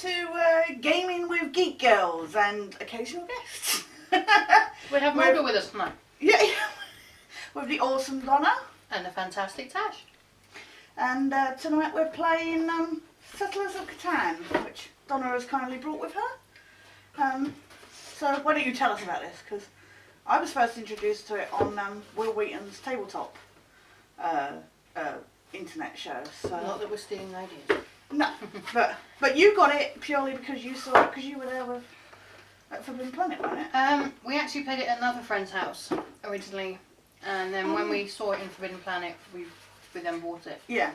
to Gaming with Geek Girls and occasional guests. We have Margaret with us tonight. Yeah, with the awesome Donna. And the fantastic Tash. And tonight we're playing Settlers of Catan, which Donna has kindly brought with her. So why don't you tell us about this? Because I was first introduced to it on Will Wheaton's tabletop internet show. So Not that we're stealing ideas. no, but you got it purely because you saw it because you were there with at Forbidden Planet, wasn't it? We actually played it at another friend's house originally, and then when we saw it in Forbidden Planet, we then bought it. Yeah.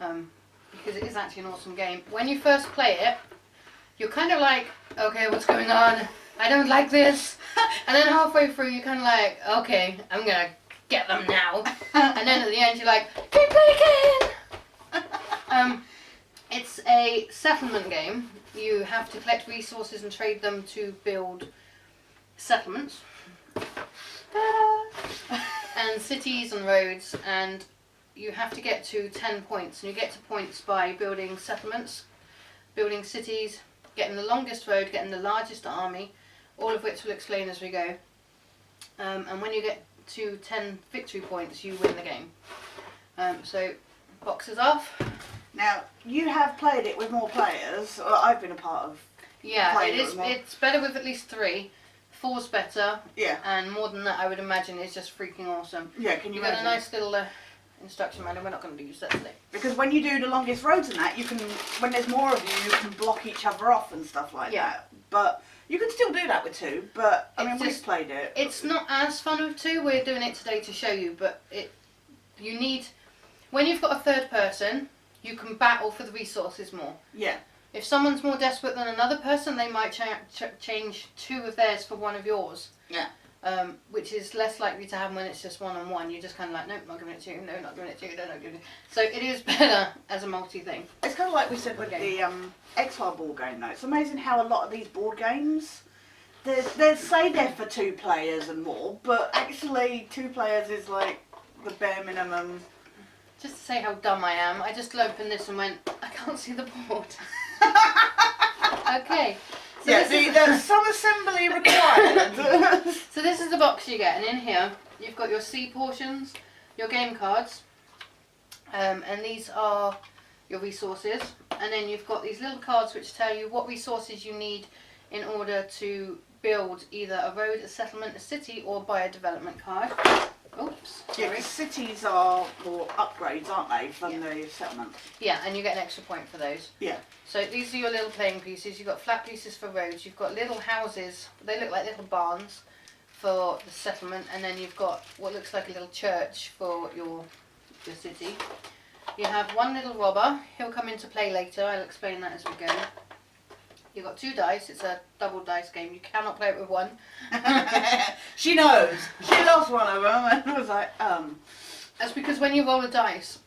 Because it is actually an awesome game. When you first play it, you're kind of like, okay, what's going on? I don't like this. And then halfway through, you're kind of like, okay, I'm gonna get them now. And then at the end, you're like, keep playing! It's a settlement game. You have to collect resources and trade them to build settlements. And cities and roads, and you have to get to 10 points. And you get to points by building settlements, building cities, getting the longest road, getting the largest army, all of which we'll explain as we go. And when you get to 10 victory points, you win the game. So, boxes off. Now, you have played it with more players. Well, I've been a part of. Yeah, it is. It's better with at least 3. 4's better. Yeah. And more than that, I would imagine, is just freaking awesome. Yeah, can you You've got imagine? a nice little instruction manual. We're not going to use that today. Because when you do the longest roads and that, you can, when there's more of you can block each other off and stuff like that. But you can still do that with 2. But I mean, we've played it. It's not as fun with 2. We're doing it today to show you, but you need, when you've got a third person, you can battle for the resources more. Yeah. If someone's more desperate than another person, they might change 2 of theirs for 1 of yours. Yeah. Which is less likely to happen when it's just 1-on-1. You're just kind of like, nope, not giving it to you. No, not giving it to you. No, not giving it. So it is better as a multi thing. It's kind of like we said with the X-File board game. Though it's amazing how a lot of these board games, they say they're for 2 players and more, but actually 2 players is like the bare minimum. Just to say how dumb I am, I just opened this and went, I can't see the board. Okay. So yeah, there's some assembly required. So this is the box you get, and in here you've got your C portions, your game cards, and these are your resources, and then you've got these little cards which tell you what resources you need in order to build either a road, a settlement, a city, or buy a development card. Oops. Yeah, because cities are more upgrades, aren't they, from the settlements? Yeah, and you get an extra point for those. Yeah. So these are your little playing pieces. You've got flat pieces for roads. You've got little houses. They look like little barns for the settlement. And then you've got what looks like a little church for your city. You have 1 little robber. He'll come into play later. I'll explain that as we go. You've got 2 dice. It's a double dice game. You cannot play it with 1. She knows. She lost one of them and was like, That's because when you roll a dice,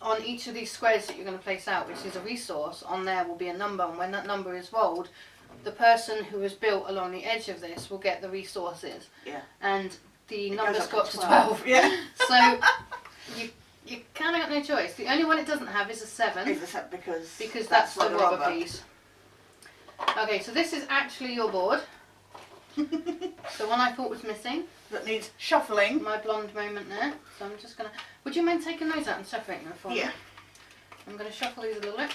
on each of these squares that you're going to place out, which is a resource, on there will be a number, and when that number is rolled, the person who has built along the edge of this will get the resources. Yeah. And the number's got to 12. 12. Yeah. So you kind of got no choice. The only one it doesn't have is a 7. Because that's the robber robber piece. Okay, so this is actually your board. The one I thought was missing. That needs shuffling. My blonde moment there. So I'm just going to... Would you mind taking those out and separating them for me? Yeah. I'm going to shuffle these a little bit.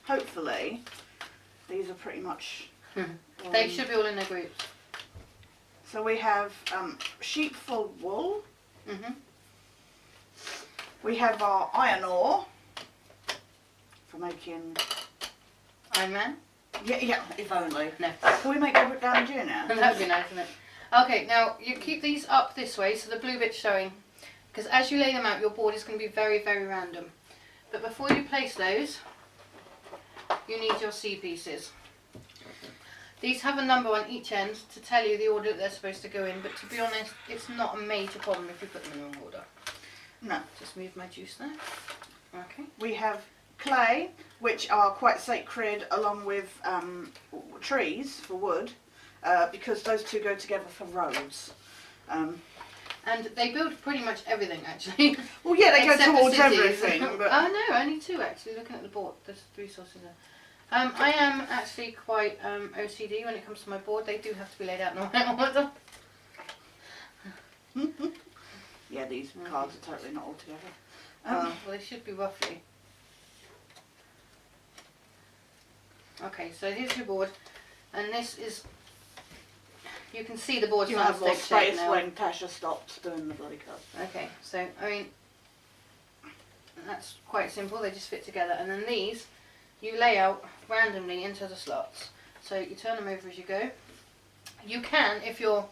Hopefully, these are pretty much... They should be all in their groups. So we have sheep for wool. We have our iron ore for making... Iron Man? Yeah, if only. No. Can we make that down here now? That would be nice, wouldn't it? Okay, now you keep these up this way, so the blue bit's showing. Because as you lay them out, your board is going to be very, very random. But before you place those, you need your C pieces. These have a number on each end to tell you the order that they're supposed to go in, but to be honest, it's not a major problem if you put them in the wrong order. No. Just move my juice there. Okay. We have clay, which are quite sacred, along with trees for wood, because those two go together for roads. And they build pretty much everything, actually. Well, yeah, they go Except the towards cities. everything. But Oh no, only two actually. Looking at the board, there's 3 sources there. I am actually quite OCD when it comes to my board. They do have to be laid out in the right order. yeah, these cards are totally not all together. Well, they should be roughly. Okay, so here's your board, and this is. You can see the board's you not have more stick shape space now. when Tasha stops doing the bloody cards. Okay, so I mean, that's quite simple. They just fit together, and then these you lay out randomly into the slots. So you turn them over as you go. You can, if you're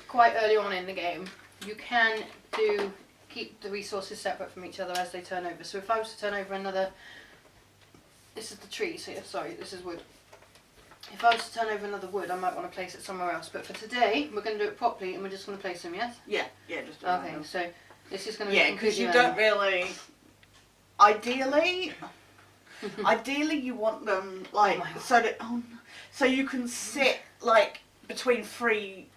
quite early on in the game, you can keep the resources separate from each other as they turn over. So if I was to turn over another, this is the tree. So sorry, this is wood. If I was to turn over another wood, I might want to place it somewhere else. But for today, we're going to do it properly, and we're just going to place them, yes? Yeah, just Okay, so this is going to be yeah, because completely you don't random. really. Ideally, you want them like my God. so that so you can sit like between three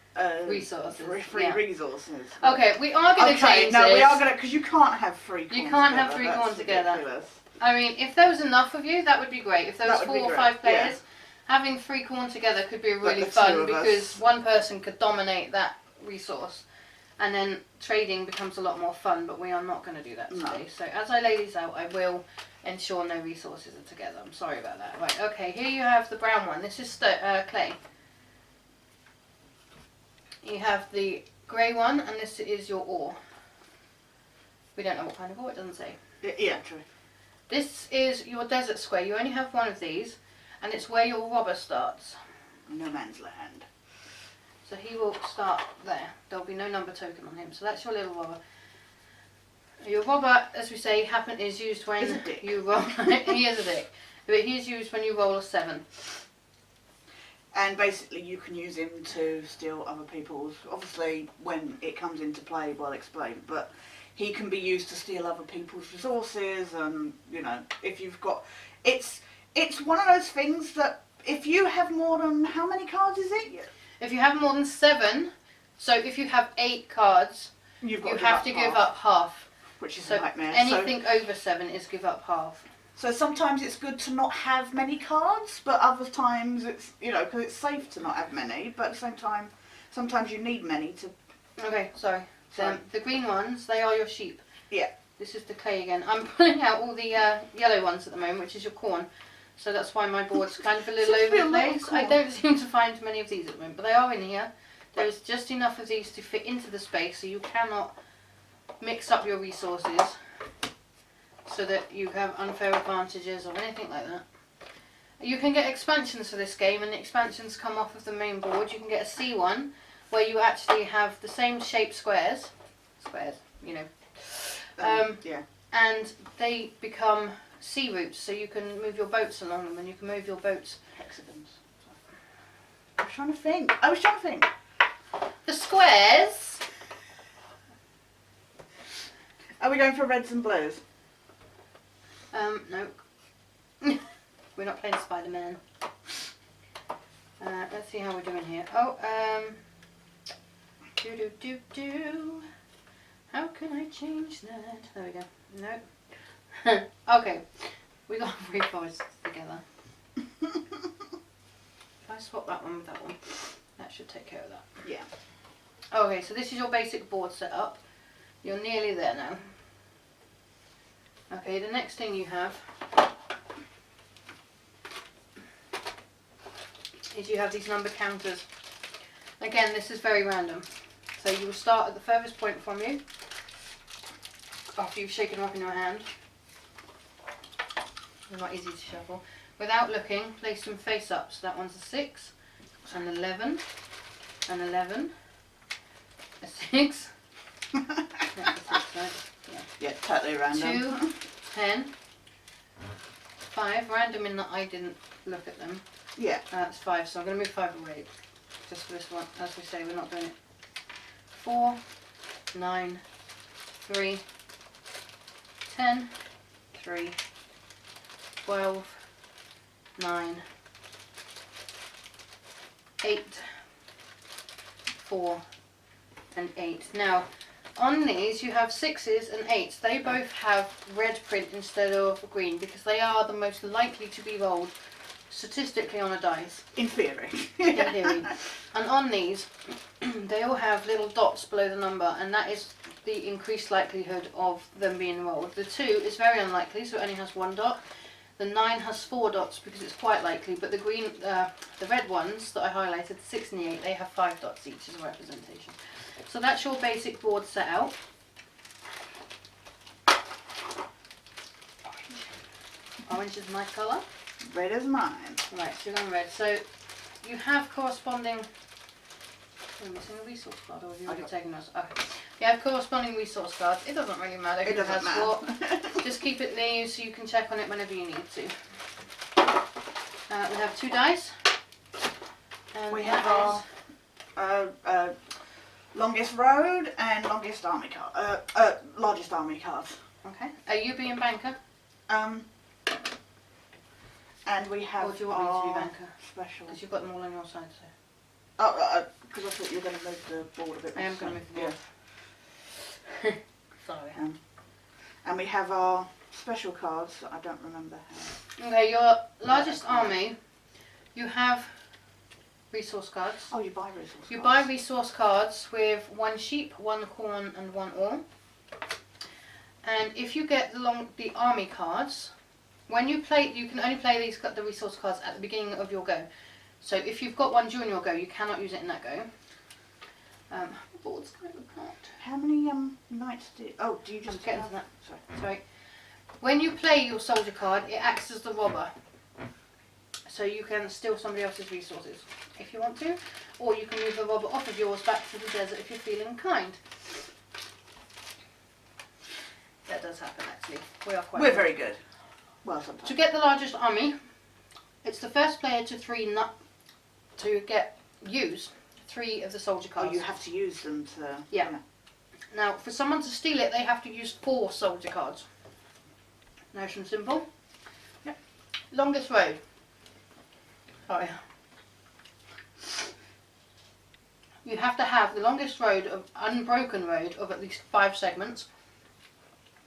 Resources, Free yeah. resources. Okay, we are going to change this. we are going to because you can't have 3 corns You can't together. have 3 That's corns together. ridiculous. I mean, if there was enough of you, that would be great. If there was That would 4 be or great, 5 players, having 3 corn together could be really the 2 fun of because us. one person could dominate that resource, and then trading becomes a lot more fun. But we are not going to do that today. So as I lay these out, I will ensure no resources are together. I'm sorry about that. Right. Okay. Here you have the brown one. This is clay. You have the grey one, and this is your ore. We don't know what kind of ore. It doesn't say. Yeah, true. This is your desert square. You only have one of these, and it's where your robber starts. No man's land. So he will start there. There'll be no number token on him. So that's your little robber. Your robber, as we say, is used when He's a dick. you roll. He is a dick, but he is used when you roll a 7. And basically, you can use him to steal other people's. Obviously, when it comes into play, well explained. But he can be used to steal other people's resources, and you know, if you've got, it's one of those things that if you have more than how many cards is it? If you have more than 7, so if you have 8 cards, You have to give up half. which is So a nightmare. anything over 7 is give up half. So sometimes it's good to not have many cards, but other times it's, you know, because it's safe to not have many, but at the same time, sometimes you need many to... Okay, sorry. The green ones, they are your sheep. Yeah. This is the clay again. I'm pulling out all the yellow ones at the moment, which is your corn. So that's why my board's kind of a little Seems to be over a the lot of place. I corn. don't seem to find many of these at the moment, but they are in here. There is just enough of these to fit into the space, so you cannot mix up your resources so that you have unfair advantages or anything like that. You can get expansions for this game, and the expansions come off of the main board. You can get a C one where you actually have the same shape squares, you know, yeah. and they become sea routes, so you can move your boats along them, and you can move your boats. Hexagons. I was trying to think. The squares. Are we going for reds and blues? No. We're not playing Spider-Man. Let's see how we're doing here. Oh, how can I change that? There we go. No. Okay. We got 3 forests together. If I swap that one with that one, that should take care of that. Yeah. Okay, so this is your basic board setup. You're nearly there now. Okay, the next thing you have is you have these number counters. Again, this is very random. So you will start at the furthest point from you after you've shaken them up in your hand. They're not easy to shuffle. Without looking, place them face up. So that one's a 6, an 11, an 11, a 6. That's a 6, right? Yeah, totally random. 2, 10, 5, random in that I didn't look at them. Yeah. That's 5, so I'm going to move 5 away. Just for this one, as we say, we're not doing it. 4, 9, 3, 10, 3, 12, 9, 8, 4 and 8. Now on these you have 6s and 8s. They both have red print instead of green because they are the most likely to be rolled statistically on a dice. In theory. In theory. And on these they all have little dots below the number, and that is the increased likelihood of them being rolled. The 2 is very unlikely, so it only has 1 dot. The 9 has 4 dots because it's quite likely, but the red ones that I highlighted, the 6 and the 8, they have 5 dots each as a representation. So that's your basic board set out. Orange is my colour. Red is mine. Right, so you're on red. So you have corresponding... Am I missing a resource card, or have you already taken us? Okay. You have corresponding resource cards. It doesn't really matter who has what. Just keep it near you so you can check on it whenever you need to. We have 2 dice. And We have our longest road and longest army card. Largest army cards. Okay. Are you being banker? And we have Or do you want me to be banker? Special. Because you've got them all on your side, so. Oh, because I thought you were going to move the board a bit. I am going to move the board. Yeah. Sorry. And we have our special cards that I don't remember how. Okay, your largest army, you have resource cards. Oh, you buy resource cards. You buy resource cards with 1 sheep, 1 corn and 1 ore. And if you get the army cards, when you play, you can only play the resource cards at the beginning of your go. So if you've got one during your go, you cannot use it in that go. The board's kind of apart. How many knights do? Oh, do you just I'm getting to that. Sorry. Sorry. When you play your soldier card, it acts as the robber. So you can steal somebody else's resources if you want to, or you can move the robber off of yours back to the desert if you're feeling kind. That does happen actually. We're We're very good. Well, sometimes. To get the largest army, it's the first player to use 3 of the soldier cards. Oh, you have to use them to... Yeah. Now, for someone to steal it, they have to use 4 soldier cards. Nice and simple. Yep. Longest road. Sorry. You have to have the longest road of unbroken road of at least 5 segments.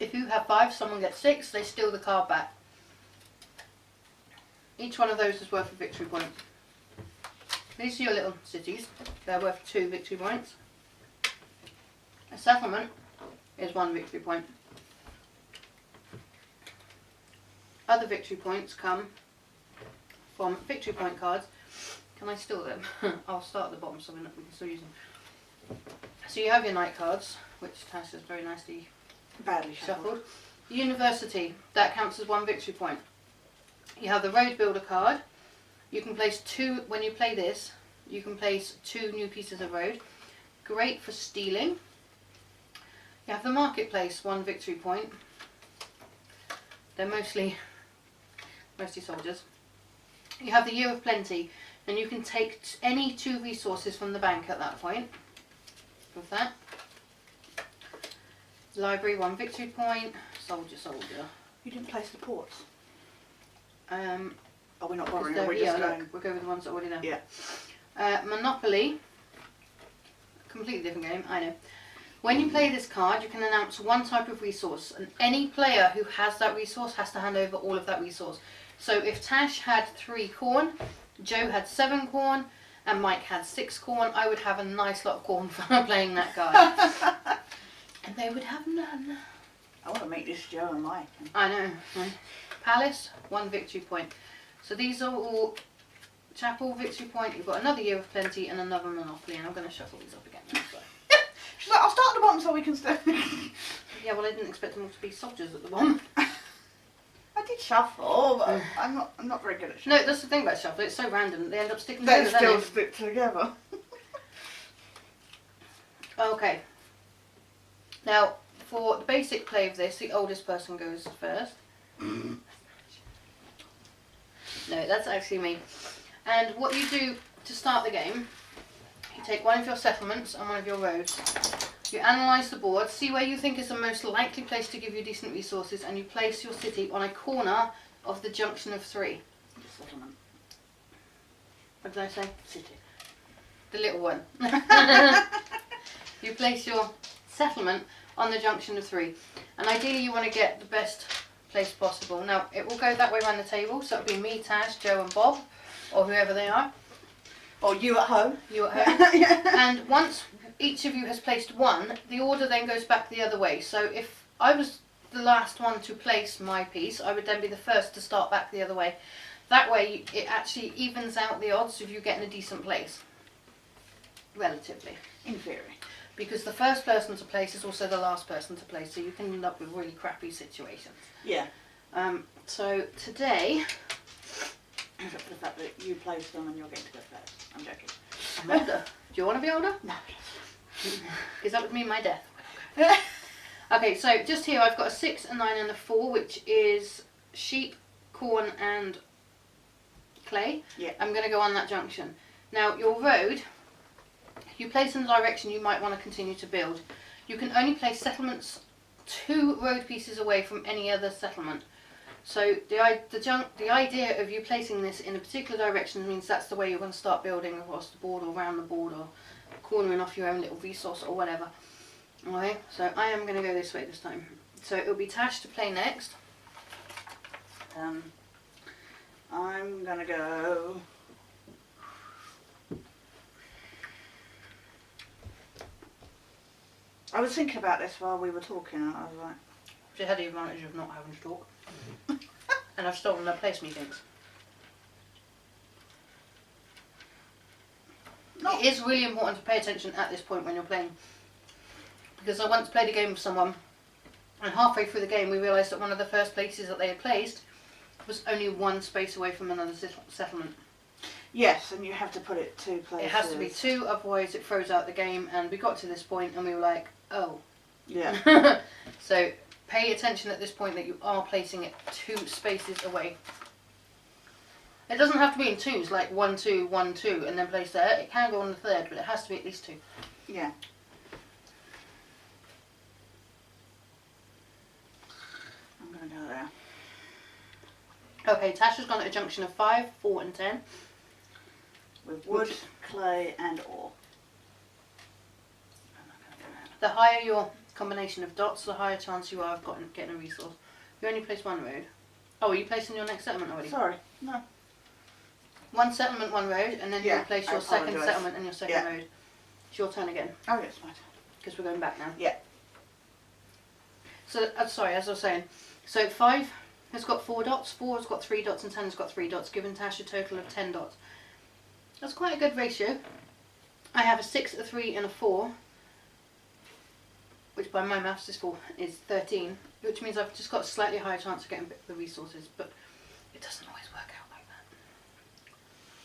If you have 5, someone gets 6, they steal the card back. Each one of those is worth a victory point. These are your little cities. They're worth 2 victory points. A settlement is 1 victory point. Other victory points come from victory point cards. Can I steal them? I'll start at the bottom so we can still use them. So you have your knight cards, which Tash has very nicely Badly shuffled. University, that counts as 1 victory point. You have the road builder card. You can place 2, when you play this, you can place 2 new pieces of road. Great for stealing. You have the marketplace, 1 victory point. They're mostly soldiers. You have the year of plenty, and you can take any 2 resources from the bank at that point. With that. Library, 1 victory point. Soldier. You didn't place the ports. Oh, we're not bothering. We're just going. Look, we'll go with the ones that are already there. Yeah. Monopoly. Completely different game, I know. When you play this card, you can announce 1 type of resource, and any player who has that resource has to hand over all of that resource. So if Tash had 3 corn, Joe had 7 corn, and Mike had 6 corn, I would have a nice lot of corn for playing that card. And they would have none. I want to make this Joe and Mike. I know. Right. Palace, 1 victory point. So these are all chapel, victory point. You've got another year of plenty and another monopoly, and I'm going to shuffle these up again now. So. She's like, I'll start at the bottom so we can stay. Yeah, well, I didn't expect them all to be soldiers at the bottom. I did shuffle, but I'm not very good at shuffling. No, that's the thing about shuffle. It's so random. They end up sticking They together. still stick together. Okay. Now, for the basic play of this, the oldest person goes first. No, that's actually me. And what you do to start the game, you take 1 of your settlements and 1 of your roads. You analyse the board, see where you think is the most likely place to give you decent resources, and you place your city on a corner of the junction of 3. Settlement. What did I say? City. the little one. You place your settlement on the junction of 3. And ideally you want to get the best place possible. Now, it will go that way around the table, so it'll be me, Tash, Joe and Bob, or whoever they are. Or you at home. You at home. Yeah. And once each of you has placed one, the order then goes back the other way. So if I was the last one to place my piece, I would then be the first to start back the other way. That way it actually evens out the odds of you getting a decent place. Relatively. In theory. Because the first person to place is also the last person to place, so you can end up with really crappy situations. Yeah. So today... Except for the fact that you placed them and you're getting to go first. I'm joking. I'm older. Do you want to be older? No. Because that would mean my death. Okay, so just here I've got a 6, a 9 and a 4, which is sheep, corn and clay. Yeah. I'm going to go on that junction. Now your road, you place in the direction you might want to continue to build. You can only place settlements 2 road pieces away from any other settlement. So the idea of you placing this in a particular direction means that's the way you're going to start building across the board or around the board or cornering off your own little resource or whatever. Okay, so I am going to go this way this time. So it'll be Tash to play next. I'm going to go... I was thinking about this while we were talking and I was like... She had the advantage of not having to talk. And I've stolen her place methinks. No. It is really important to pay attention at this point when you're playing. Because I once played a game with someone and halfway through the game we realised that one of the first places that they had placed was only 1 space away from another settlement. Yes, and you have to put it 2 places. It has to be 2, otherwise it throws out the game, and we got to this point and we were like, oh. Yeah. So pay attention at this point that you are placing it 2 spaces away. It doesn't have to be in 2s, like 1, 2, 1, 2, and then place there. It can go on the 3rd, but it has to be at least 2. Yeah. I'm going to go there. Okay, Tasha's gone at a junction of 5, 4 and 10. With wood, clay and ore. The higher your combination of dots, the higher chance you are of getting a resource. You only place 1 road. Oh, are you placing your next settlement already? Sorry, no. 1 settlement, 1 road, and then Yeah, you place I your second apologise. settlement and your second road. It's your turn again, Oh, yes, right. because we're going back now. Yeah. So, sorry, as I was saying, so 5 has got 4 dots, 4 has got 3 dots, and 10 has got 3 dots, giving Tash a total of 10 dots. That's quite a good ratio. I have a 6, a 3, and a 4, which by my maths is 13, which means I've just got a slightly higher chance of getting the resources, but it doesn't always work out like that.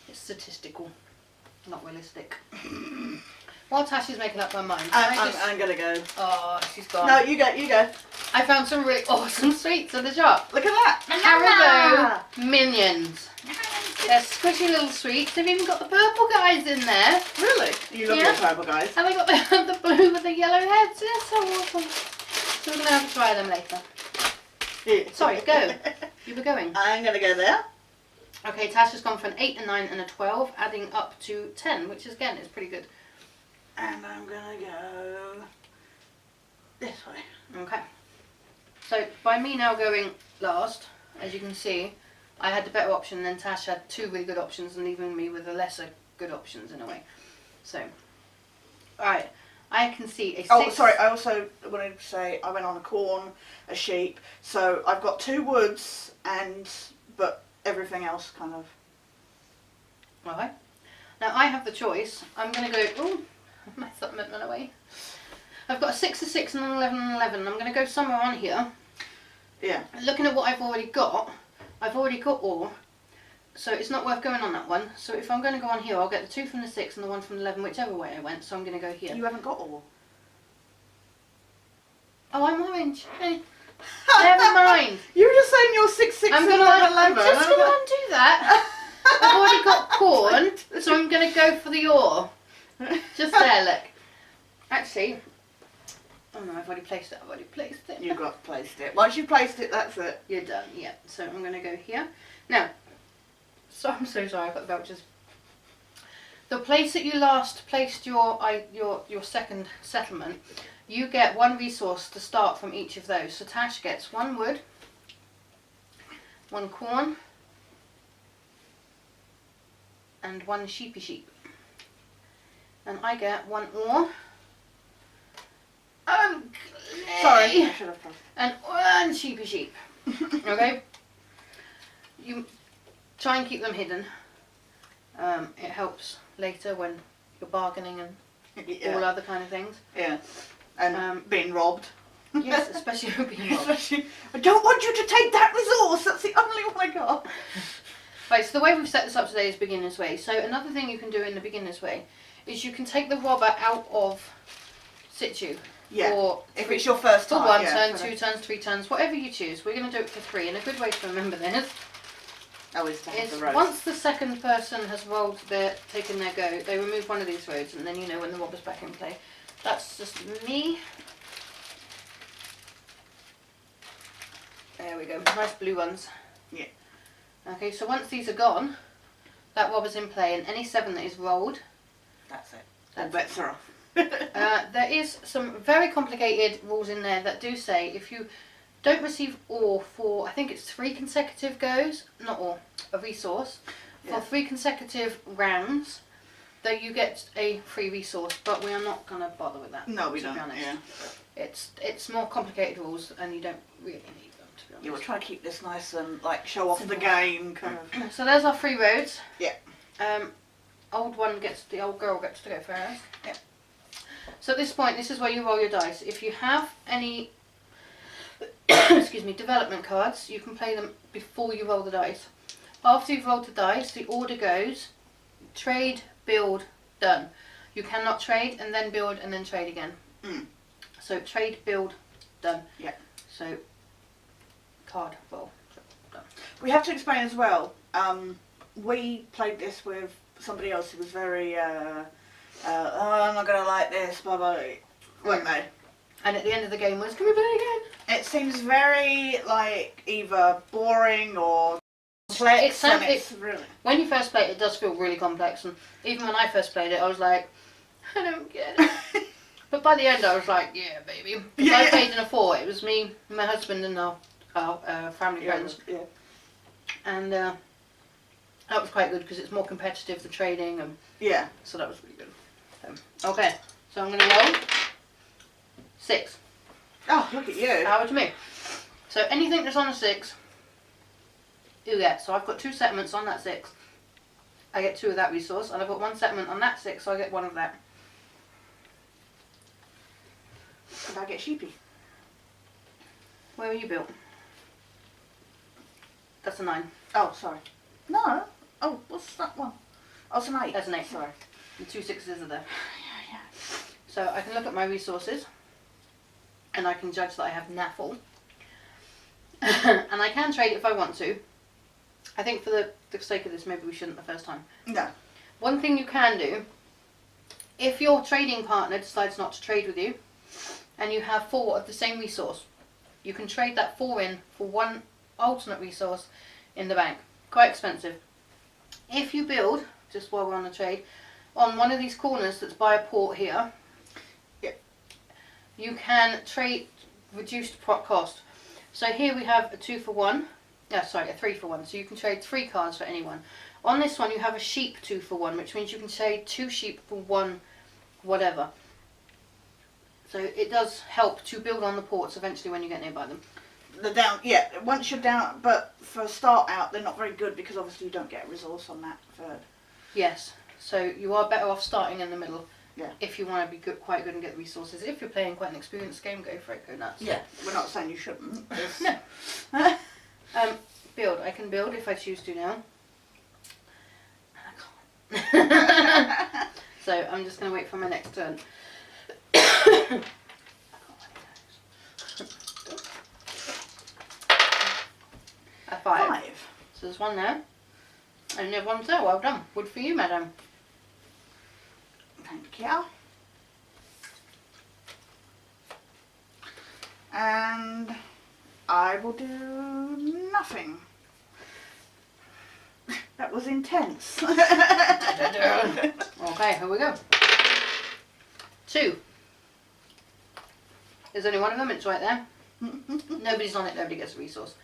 It's statistical, not realistic. While Tash is making up her mind, I'm going to go. oh, she's gone. No, you go. I found some really awesome sweets at the shop. Look at that. Haribo Minions. They're squishy little sweets. They've even got the purple guys in there. Really? You love your purple guys. And they got the blue with the yellow heads. They're so awesome. So we're going to have to try them later. Yeah. Sorry, go. You were going. I'm going to go there. Okay, Tash has gone for an 8, a 9 and a 12, adding up to 10, which is, again, is pretty good. And I'm going to go this way. Okay. So, by me now going last, as you can see, I had the better option, then Tash had 2 really good options and leaving me with the lesser good options in a way. So, alright, I can see a 6. Oh, sorry, I also wanted to say I went on a corn, a sheep, so I've got 2 woods but everything else kind of... Okay. Now I have the choice. I'm going to go... Oh, my settlement went away. I've got a 6, a 6 and an 11 and 11. I'm going to go somewhere on here. Yeah. Looking at what I've already got ore, so it's not worth going on that one. So if I'm going to go on here, I'll get the 2 from the 6 and the 1 from the 11, whichever way I went, so I'm going to go here. You haven't got ore. Oh, I'm orange. Hey. Never mind. You were just saying you're 6, 6 I'm and gonna 11, 11. I'm just going to undo that. I've already got corn, so I'm going to go for the ore. Just there, look. Actually, oh no, I've already placed it. You've got placed it. Once you've placed it, that's it. You're done, yeah. So I'm going to go here. Now, so I'm so sorry, I've got the vouchers. The place that you last placed your second settlement, you get 1 resource to start from each of those. So Tash gets 1 wood, 1 corn, and 1 sheepy sheep. And I get 1 ore. Sorry, I should have done. And 1 sheepy sheep. Okay? You try and keep them hidden. It helps later when you're bargaining and all other kind of things. Yeah. And being robbed. Yes, especially being robbed. Especially, I don't want you to take that resource. That's the only one I got. Right, so the way we've set this up today is beginner's way. So another thing you can do in the beginner's way is you can take the robber out of situ. Yeah. Or if it's your first for time. 1 yeah, turn, 2 turns, 3 turns, whatever you choose. We're going to do it for 3. And a good way to remember this is to have is the road. once the second person has taken their go, they remove one of these roads, and then you know when the robber's back in play. That's just me. There we go. Nice blue ones. Yeah. Okay, so once these are gone, that robber's in play, and any 7 that is rolled. That's it. That's bets are off. There is some very complicated rules in there that do say if you don't receive ore for, I think it's 3 consecutive goes, not ore, a resource, for 3 consecutive rounds, that you get a free resource, but we are not going to bother with that. No, we to don't. Be honest. Yeah. It's more complicated rules, and you don't really need them, to be honest. Yeah, we'll try to keep this nice and like show off the game kind of. So there's our 3 roads. Yeah. The old girl gets to go first. Yeah. So at this point, this is where you roll your dice. If you have any, excuse me, development cards, you can play them before you roll the dice. After you've rolled the dice, the order goes trade, build, done. You cannot trade and then build and then trade again. So trade, build, done. Yeah. So card, roll, done. We have to explain as well. We played this with somebody else who was very, oh, I'm not gonna like this, blah blah. Weren't they? And at the end of the game was, can we play again? It seems very like either boring or complex. Really. When you first play it, it does feel really complex, and even when I first played it, I was like, I don't get it. But by the end, I was like, yeah, baby. Yeah. I played in a 4. It was me, my husband, and our family friends. Yeah. And that was quite good because it's more competitive, the trading, and so that was really good. Okay, so I'm going to roll 6. Oh, look at you. Power to me. So anything that's on a 6, you get. So I've got 2 settlements on that 6. I get 2 of that resource, and I've got 1 settlement on that 6, so I get 1 of that. And I get sheepy. Where are you built? That's a 9. Oh, sorry. No. Oh, what's that one? Oh, it's an 8. That's an 8. Sorry. The 2 6s are there. Yeah. So I can look at my resources, and I can judge that I have naffle. And I can trade if I want to. I think for the sake of this, maybe we shouldn't the first time. No. One thing you can do, if your trading partner decides not to trade with you, and you have 4 of the same resource, you can trade that 4 in for 1 alternate resource in the bank. Quite expensive. If you build, just while we're on the trade, on one of these corners that's by a port here, you can trade reduced cost. So here we have a 2 for 1. Yeah, sorry, a 3 for 1. So you can trade 3 cards for anyone. On this one, you have a sheep 2 for 1, which means you can trade 2 sheep for 1 whatever. So it does help to build on the ports eventually when you get nearby them. Once you're down, but for a start out, they're not very good because obviously you don't get a resource on that third. Yes, so you are better off starting in the middle. Yeah. If you want to be quite good and get the resources. If you're playing quite an experienced game, go for it, go nuts. Yeah, we're not saying you shouldn't. No. Build. I can build if I choose to now. And I can't. So I'm just going to wait for my next turn. A 5. So there's 1 there. And you have 1 there. Well done. Wood for you, madam. Thank you. And I will do nothing. That was intense. Okay, here we go. 2. There's only one of them, it's right there. Nobody's on it, nobody gets a resource.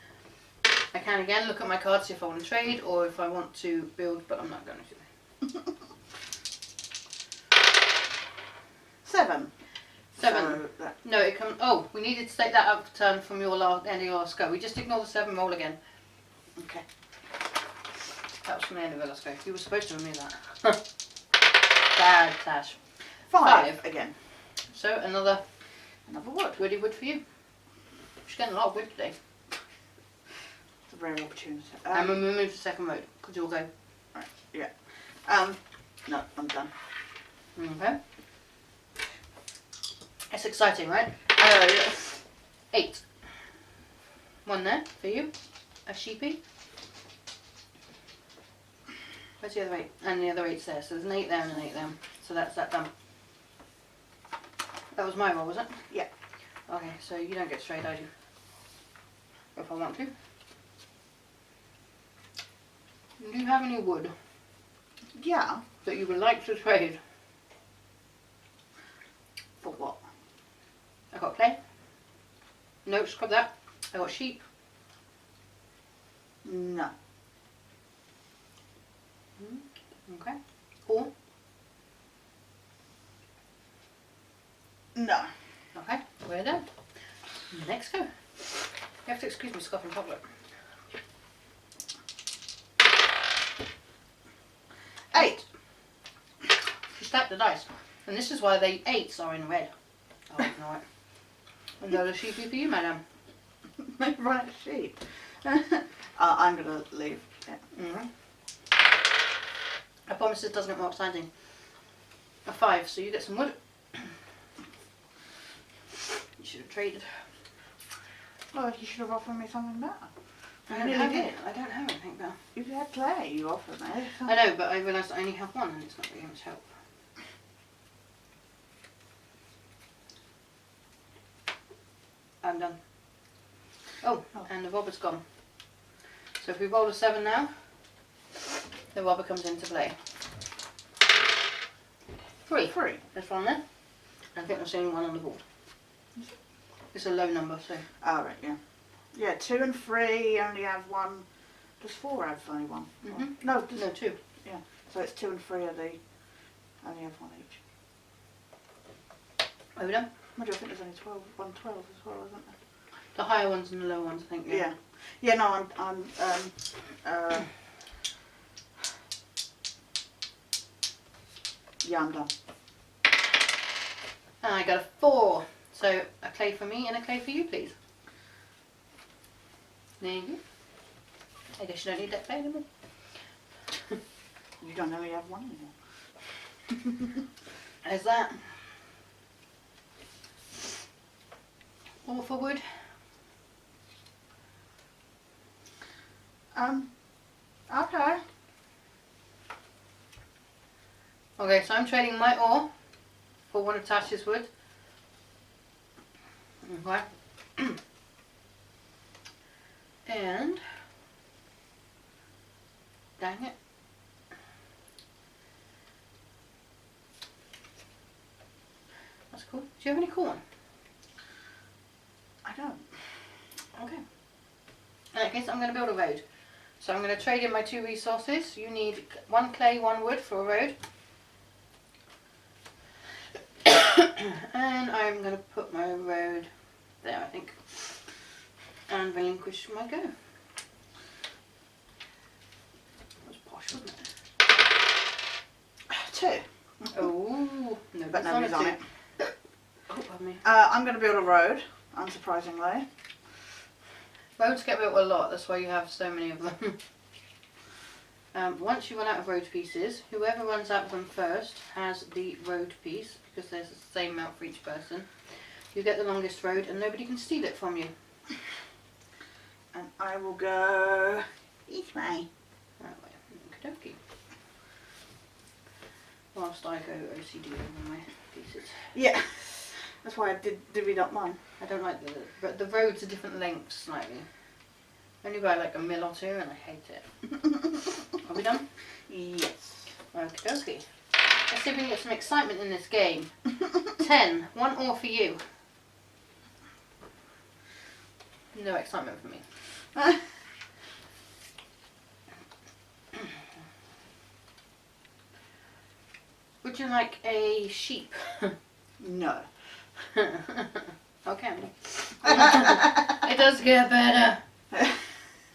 I can again look at my cards, see if I want to trade or if I want to build, but I'm not going to. 7. 7. So that, No, it can. Oh, we needed to take that up turn from your end of your last go. We just ignore the 7, roll again. okay. That was from the end of your last go. You were supposed to remove that. Bad Tash. 5 again. So another wood. woody wood for you. She's getting a lot of wood today. It's a rare opportunity. And we'll move to second mode because you'll go. Right. Yeah. No, I'm done. Okay. It's exciting, right? Yes. 8. 1 there for you. A sheepy. Where's the other 8? And the other 8's there. So there's an 8 there and an 8 there. So that's that done. That was my roll, was it? Yeah. Okay, so you don't get to trade, I do. If I want to. Do you have any wood Yeah. that you would like to trade? For what? I got clay. No, scrub that. I got sheep. No. Okay. 4. No. Okay, we're done. Next go. You have to excuse me scoffing chocolate. 8. She stacked the dice. And this is why the 8s are in red. Oh, no. Another sheepy for you, madam. Right sheep. I'm going to leave. Yeah. I promise this doesn't get more exciting. A 5, so you get some wood. You should have traded. Well, you should have offered me something better. I You don't nearly have did. it. I don't have anything better. If you had clay, you offered me. I know, but I realised I only have 1 and it's not really much help. I'm done. Oh, and the robber's gone. So if we roll a 7 now, the robber comes into play. 3. 3. There's 1 there. I think there's only 1 on the board. It's a low number, so. Oh, right, yeah. Yeah, 2 and 3 only have 1. Does 4 have only 1? No, does, No, 2. yeah. So it's 2 and 3 are the only have 1 each. Are we done? Mind you, I think there's only 12, 1 12 as well, isn't there? The higher ones and the lower ones, I think. Yeah. Yeah, no, yeah, I'm done. And I got a 4. So a clay for me and a clay for you, please. There you go. I guess you don't need that clay anymore. You don't only have 1 anymore. There's that. All for wood. Okay. Okay, so I'm trading my ore for 1 of Tash's wood. Okay. And dang it. That's cool. Do you have any corn? I don't. Okay. In that case, I'm going to build a road. So I'm going to trade in my 2 resources. You need 1 clay, 1 wood for a road. And I'm going to put my road there, I think. And relinquish my go. That was posh, wasn't it? 2. Oh, no, But nobody's on it. Oh, pardon me. I'm going to build a road, unsurprisingly. Roads get built a lot, that's why you have so many of them. Once you run out of road pieces, whoever runs out of them first has the road piece, because there's the same amount for each person. You get the longest road and nobody can steal it from you. And I will go each way. That way. Okie dokie. Whilst I go OCD over my pieces. Yeah, that's why I did divvied up mine. I don't like the roads are different lengths slightly. Only by like a mil or 2 and I hate it. Are we done? Okay. Let's see if we can get some excitement in this game. 10. 1 ore for you. No excitement for me. Would you like a sheep? No. Okay. It does get better.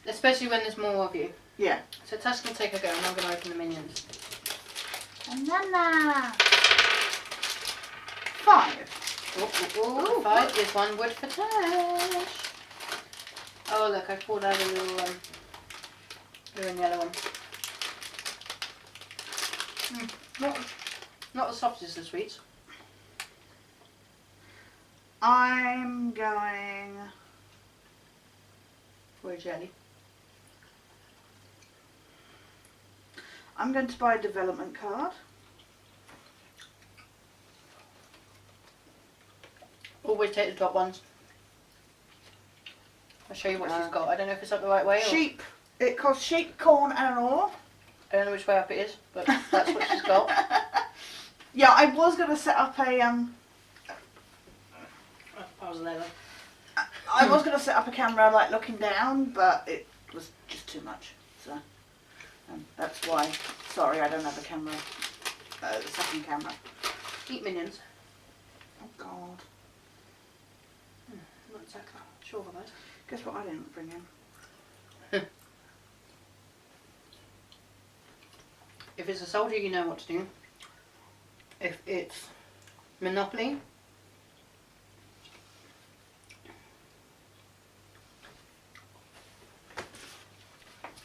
Especially when there's more of you. Yeah. So Tash can take a go and I'm going to open the minions. Banana. 5. Oh, 5 is 1 wood for Tash. Oh look, I pulled out a little blue and yellow one. Not as soft as the sweets. I'm going For a jelly. I'm going to buy a development card. Always take the top ones. I'll show you what she's got. I don't know if it's up the right way or... Sheep. It costs sheep, corn and an ore. I don't know which way up it is, but that's what she's got. Yeah, I was going to set up a I was leather. I was going to set up a camera like looking down, but it was just too much. So that's why. Sorry, I don't have a camera. The second camera. Eat minions. Oh God. Not exactly sure of that. Guess what I didn't bring in? If it's a soldier, you know what to do. If it's Monopoly,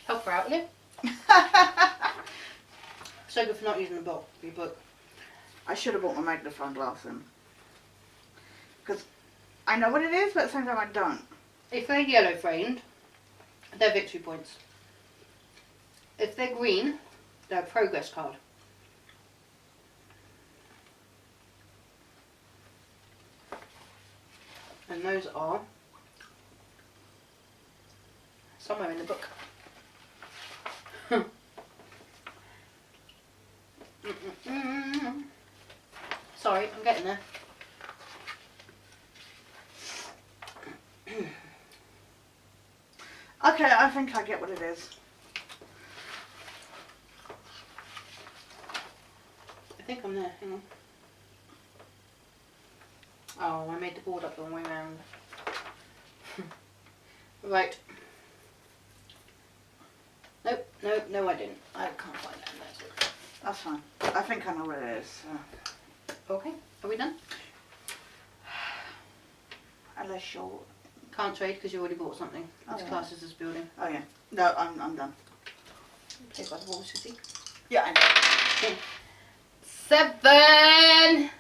help her out, will you? So good for not using the book. Your book. I should have bought my magnifying glass in. Because I know what it is, but at the same time I don't. If they're yellow framed, they're victory points. If they're green, they're a progress card. And those are somewhere in the book. Sorry, I'm getting there. Okay, I think I get what it is. I think I'm there, hang on. Oh, I made the board up the wrong way around. Right. Nope, no I didn't. I can't find that. That's it. That's fine. I think I know what it is. So. Okay, are we done? Unless you're... Can't trade because you already bought something. It's yeah. classes as building. Oh yeah. No, I'm done. Take by the balls, you see. Yeah, I know. 7!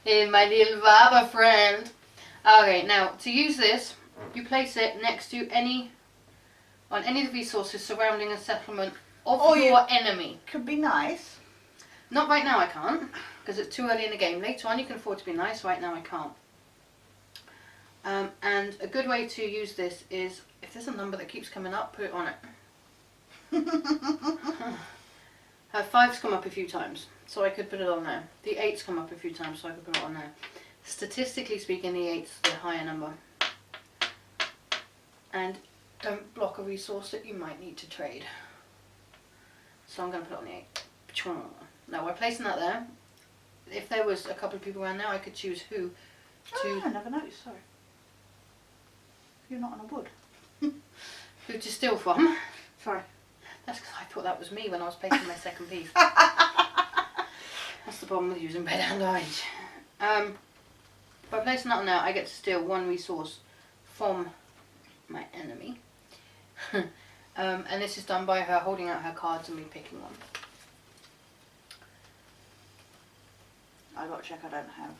Hey, my little barber friend. Okay, now to use this, you place it next to any of the resources surrounding a settlement of your enemy. Could be nice. Not right now, I can't, because it's too early in the game. Later on, you can afford to be nice. Right now, I can't. And a good way to use this is, if there's a number that keeps coming up, put it on it. Her 5's come up a few times, so I could put it on there. The 8's come up a few times, so I could put it on there. Statistically speaking, the 8's the higher number. And don't block a resource that you might need to trade. So I'm going to put it on the 8. Now we're placing that there. If there was a couple of people around now, I could choose who to... Oh, I never noticed, sorry. You're not on a wood. who to steal from. Sorry. That's because I thought that was me when I was placing my second piece. That's the problem with using red and orange. By placing that on there, I get to steal one resource from my enemy. And this is done by her holding out her cards and me picking one. I got to check I don't have.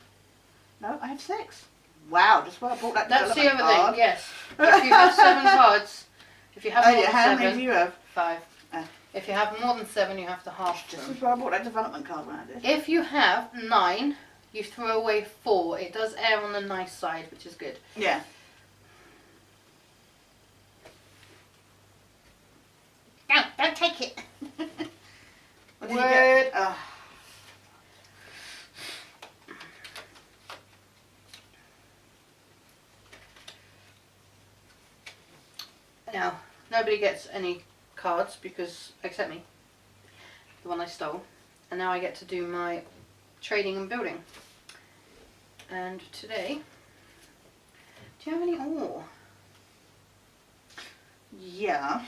No, I have 6. Wow, just when I bought that That's the development other card. thing, yes. If you have 7 cards, if you have more than how 7, many do you have? 5. If you have more than 7, you have to half This them. is where I bought that development card when I did. If you have 9, you throw away 4. It does err on the nice side, which is good. Yeah. Don't take it. What did you get? nobody gets any cards because, except me, the one I stole. And now I get to do my trading and building. And today, do you have any ore? Yeah.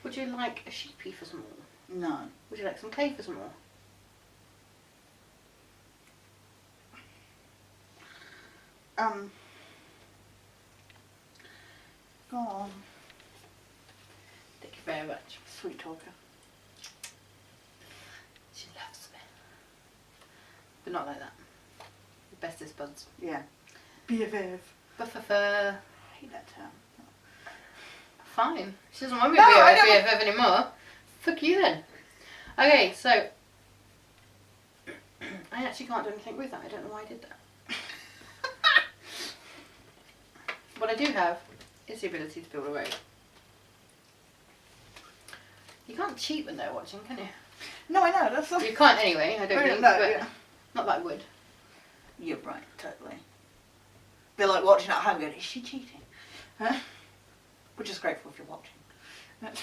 Would you like a sheepy for some ore? No. Would you like some clay for some ore? Go on. Thank you very much. Sweet talker. She loves me. But not like that. The bestest buds. Yeah. BFF. Buffer. I hate that term. Fine. She doesn't want me No, to be I a don't- BFF anymore. Fuck you then. Okay, so I actually can't do anything with that. I don't know why I did that. What I do have is the ability to build a road. You can't cheat when they're watching, can you? No, I know. That's You can't anyway, I don't think. No, But yeah. not that I would. You're right, totally. They're like watching at home going, is she cheating? Huh? We're just grateful if you're watching. I'm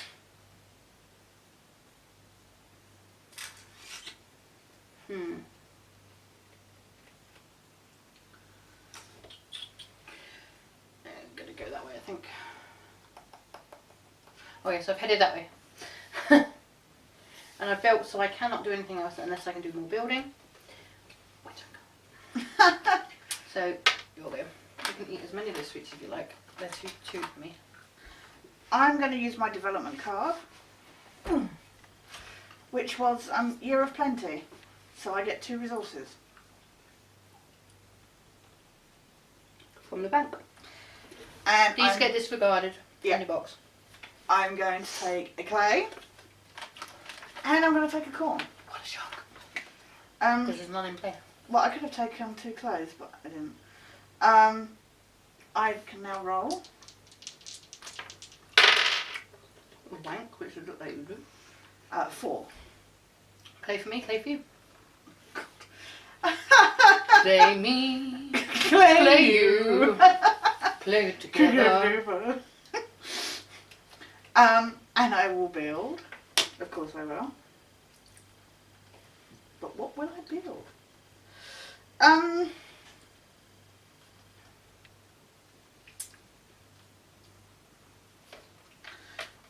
gonna go that way, I think. Okay, so I've headed that way. And I've built, so I cannot do anything else unless I can do more building. Which I can't. So, you'll go. You can eat as many of those sweets as you like. They're too chew for me. I'm going to use my development card, which was Year of Plenty. So I get 2 resources. From the bank. And These get disregarded Yeah. in your box. I'm going to take a clay. And I'm going to take a corn. What a shock. Because there's none in play. well, I could have taken 2 clays, but I didn't. I can now roll. Wank, which would look like you do. 4. Clay for me, clay for you. Play me, play you, play together. And I will build. Of course I will. But what will I build?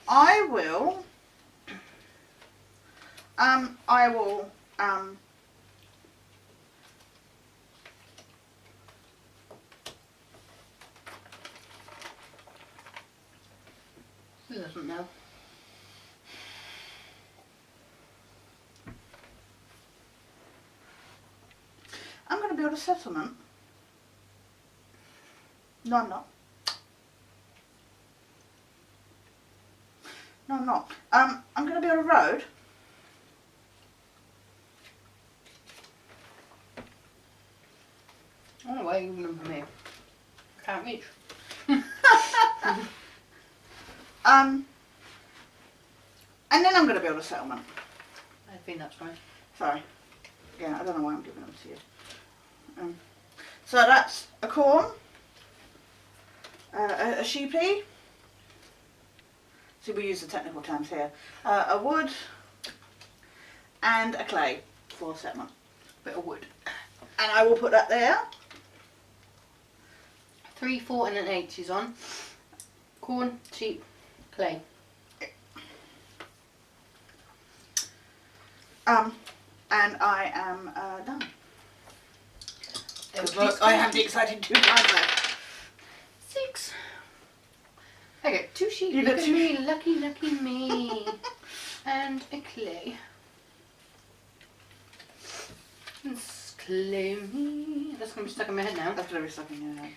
I will Who doesn't know? I'm going to build a settlement. No, I'm not. No, I'm not. I'm going to build a road. Oh, why are you looking for me? Can't reach. And then I'm going to build a settlement. I think that's right. Sorry. Yeah, I don't know why I'm giving them to you. So that's a corn, a sheepy. See, we use the technical terms here. A wood, and a clay for settlement. Bit of wood. And I will put that there. 3, 4 and an 8 she's on. Corn, sheep, clay. And I am done. Good Look, I have the exciting 2 cards left. 6. I get 2 sheep. You Look get at 2 me, lucky, lucky me. And a clay. It's clay me. That's going to be stuck in my head now. That's going to be stuck in your head.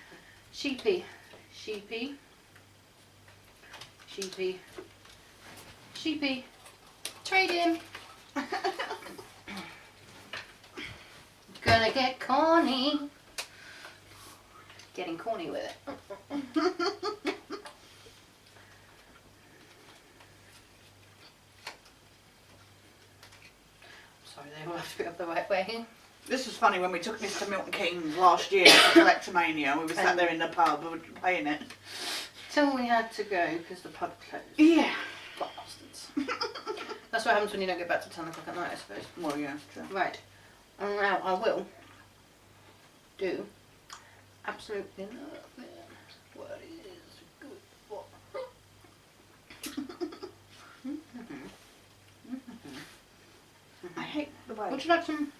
Sheepy, sheepy, sheepy, sheepy. Trading. Gonna get corny. Getting corny with it. Sorry, they all have to be up the right way. This was funny when we took this to Milton Keynes last year for Collectomania. We were sat there in the pub, we were playing it. Till we had to go because the pub closed. Yeah. minutes. That's what happens when you don't get back till 10 o'clock at night, I suppose. Well, yeah, true. Right. And now I will do absolutely nothing. What is good for? I hate the way. Would you like some?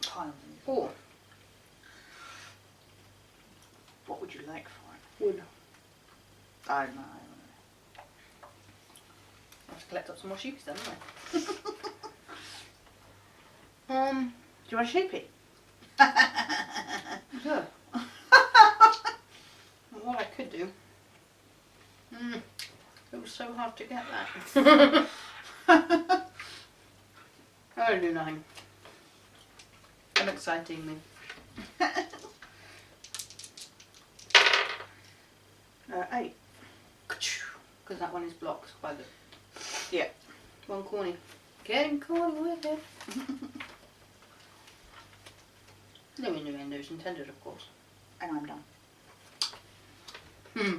Piles. Oh, What would you like for it? wood. I don't know. I have to collect up some more sheepies then, don't I? Do you want a sheepy? Yeah. What I could do. It was so hard to get that. I don't do nothing. I'm exciting me. 8. Because that one is blocked by the Yeah. one corny. Getting corny with it. No innuendos intended, of course. And I'm done.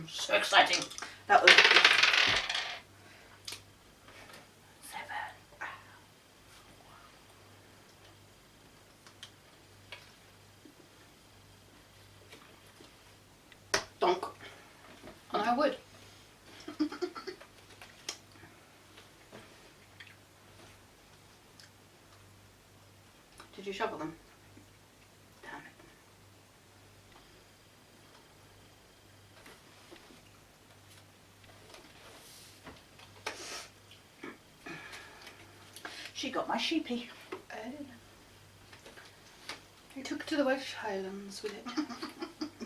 So exciting. That was 7. Donk. And I would. Did you shovel them? Damn it. She got my sheepy. I did. I took to the Welsh Highlands with it.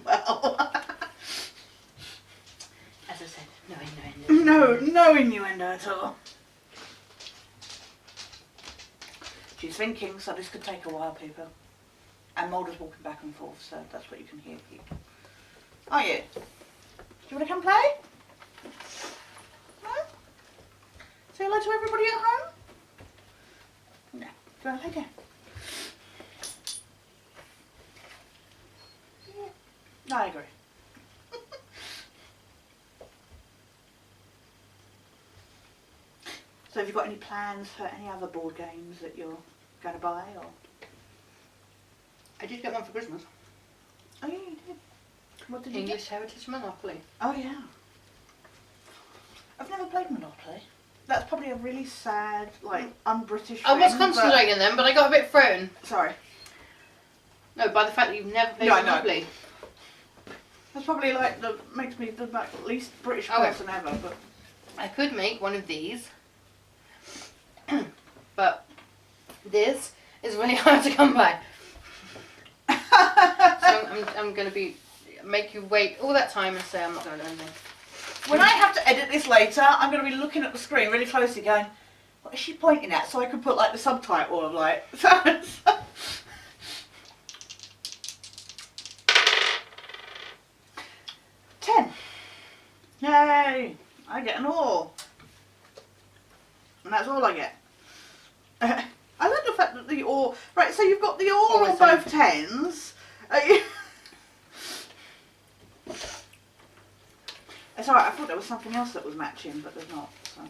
Well, As I said, no innuendos. no innuendo at all. She's thinking, so this could take a while, people. And Mulder's walking back and forth, so that's what you can hear. Are you? Do you want to come play? Huh? Say hello to everybody at home? No. Do you want to play again? Yeah. I agree. So have you got any plans for any other board games that you're going to buy? Or? I did get one for Christmas. Oh yeah, you did. What did you get? English Heritage Monopoly. Oh yeah. I've never played Monopoly. That's probably a really sad, like, un-British I was thing, concentrating then, but I got a bit thrown. Sorry. No, by the fact that you've never played Yeah, I know. Monopoly. That's probably like makes me the like, least British Okay. person ever, but I could make one of these, but this is really hard to come by. So I'm going to make you wait all that time and say I'm not going to do anything. when I have to edit this later, I'm going to be looking at the screen really closely going, what is she pointing at? So I can put like the subtitle of like... 10. Yay! I get an all. And that's all I get. I like the fact that the all... Right, so you've got the all All on the same. both 10s. It's alright, I thought there was something else that was matching, but there's not. So.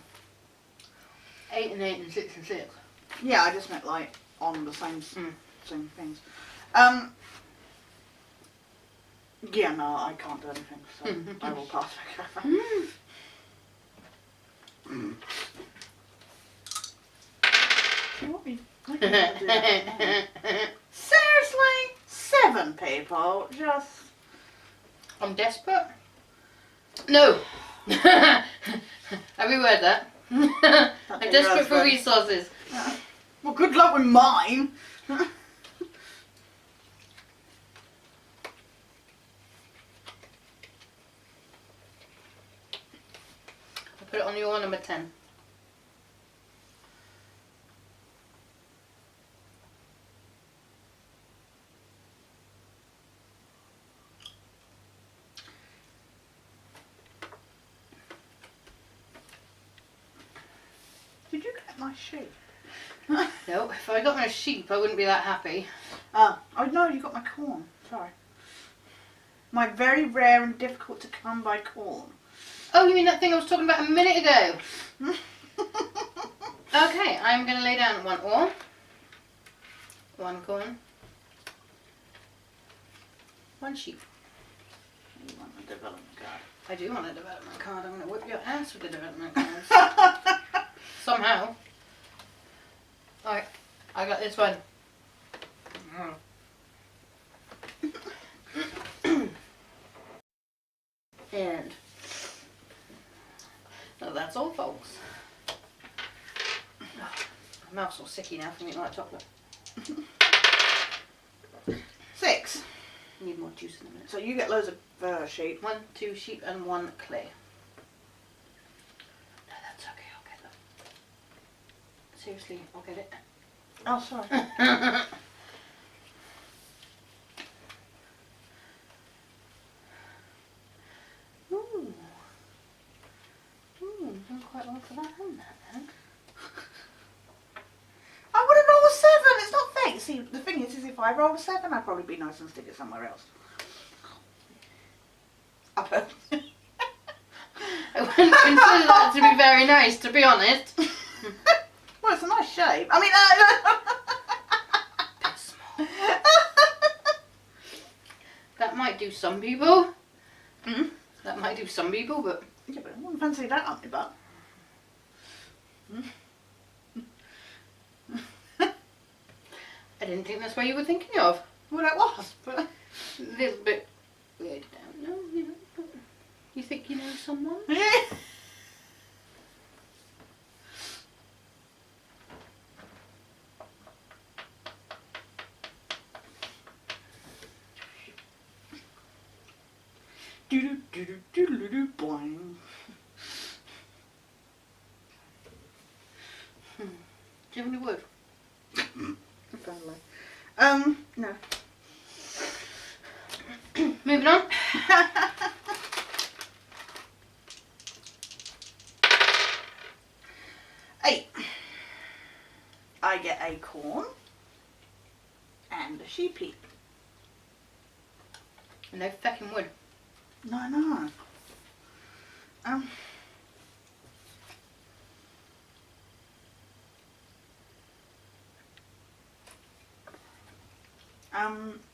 8 and 8 and 6 and 6. Yeah, I just meant like on the same same things. Yeah, no, I can't do anything, so I will pass. You want me? I can't do that. Seriously? 7 people? Just... I'm desperate. No. Have you heard that? I'm desperate for resources. Well, good luck with mine. I'll put it on your number 10. Did you get my sheep? No, if I got my sheep, I wouldn't be that happy. Oh no, you got my corn. Sorry. My very rare and difficult to come by corn. Oh, you mean that thing I was talking about a minute ago? Okay, I'm going to lay down 1 ore, 1 corn, 1 sheep. You want a development card? I do want a development card. I'm going to whip your ass with the development cards. Somehow. Alright, I got this one. And so that's all, folks. My mouth's all sicky now from eating like chocolate. 6. Need more juice in a minute. So you get loads of sheep. 1, 2 sheep and 1 clay. No, that's okay, I'll get that. Seriously, I'll get it. Oh, sorry. Ooh. Ooh, done quite well for that, hasn't that then? I would have rolled a 7. It's not fake. See, the thing is if I rolled a 7, I'd probably be nice and stick it somewhere else. Upper. I wouldn't consider that to be very nice, to be honest. Well, it's a nice shape. I mean, Bit small. That might do some people. Mm. That might do some people, but Yeah, but I wouldn't fancy that on my butt. I didn't think that's what you were thinking of. Well, that was, but... A little bit weird down. No, you know. You think you know someone? Yeah. Do boing. Do you have any wood? Apparently. No. Moving on. Eight. I get a corn and a sheepy. No fucking wood. No, no.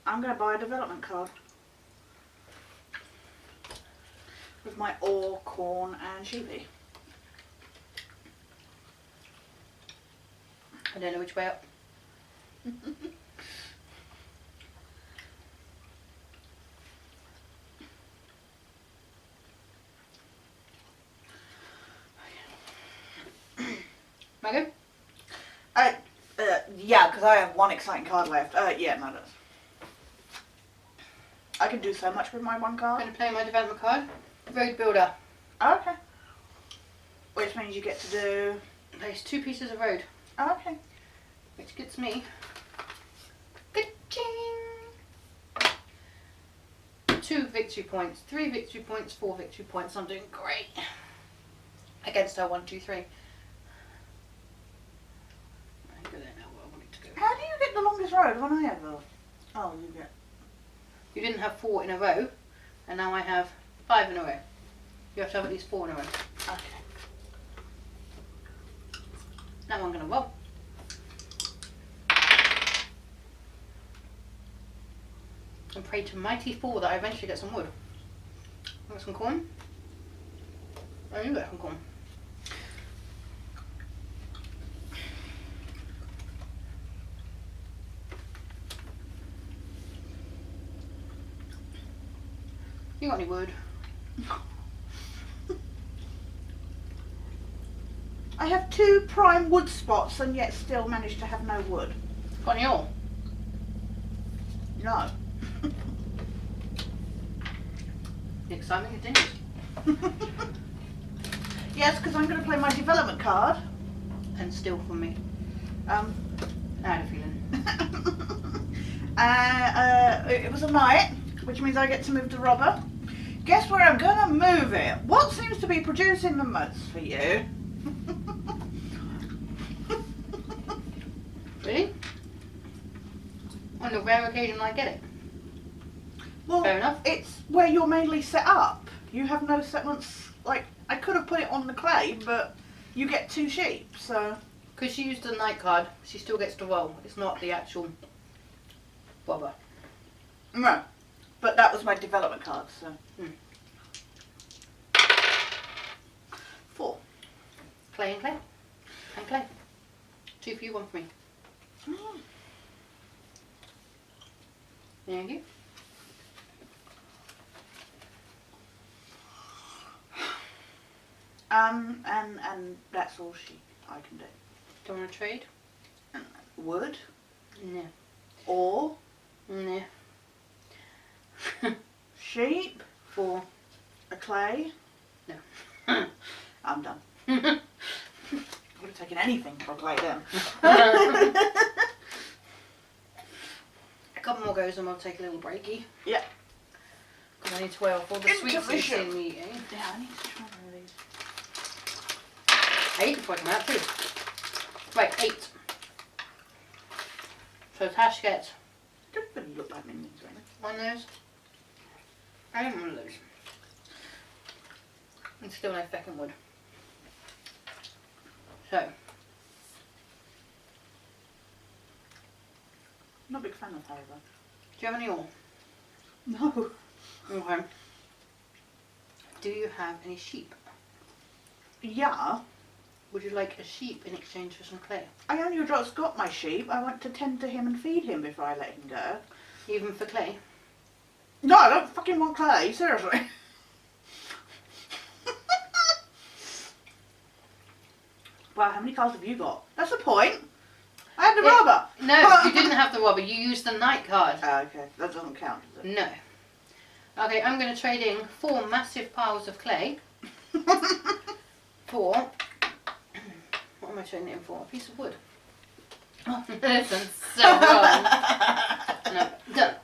I'm going to buy a development card with my ore, corn and sheepy. I don't know which way up. Megan? Yeah, because I have one exciting card left. Yeah, no, that's... I can do so much with my one I'm card. going to play my development card. Road Builder. Okay. Which means you get to do... Place 2 pieces of road. Okay. Which gets me... Ka-ching! 2 victory points, 3 victory points, 4 victory points. I'm doing great. Against our 1, 2, 3. I go there now where I want it to go. How do you get the longest road when I ever? Oh, you get... You didn't have 4 in a row, and now I have 5 in a row. You have to have at least 4 in a row. Okay. Now I'm going to roll. And pray to mighty Thor that I eventually get some wood. I got some corn. Oh, you got some corn. You got any wood? I have 2 prime wood spots and yet still manage to have no wood. Got any ore? No. The excitement continues. Yes, because I'm going to play my development card. And steal from me. I had a feeling. It was a knight, which means I get to move the robber. Guess where I'm going to move it? What seems to be producing the most for you? Really? On the rare occasion I get it. Well, Fair enough. it's where you're mainly set up. You have no settlements. Like, I could have put it on the clay, but you get 2 sheep, so... Because she used the night card, she still gets to roll. It's not the actual robber. No, but that was my development card, so. 4. Clay and clay. And clay. 2 for you, 1 for me. Thank you. And that's all I can do. Do you want to trade? Wood No. or No. sheep, 4. a clay. No. I'm done. I would have taken anything for a clay then. A couple more goes and we'll take a little breaky. Yeah. Because I need to wear off all the sweets Intermission. in meeting. Yeah, I need to try one of these. 8 before I come out too. Right, 8. So Tash gets Don't really look like minions, really. one of those. I don't want those. And still no feckin' wood. So, Not a big fan of Haribo. do you have any ore? No. Okay. Do you have any sheep? Yeah. Would you like a sheep in exchange for some clay? I only just got my sheep. I want to tend to him and feed him before I let him go. Even for clay? No, I don't fucking want clay. Seriously. Wow, how many cards have you got? That's the point. I had the rubber. No, you didn't have the robber. You used the night card. Oh, okay. That doesn't count, does it? No. Okay, I'm going to trade in 4 massive piles of clay for... What am I trading it in for? A piece of wood. Oh, this sounds so wrong. No, done.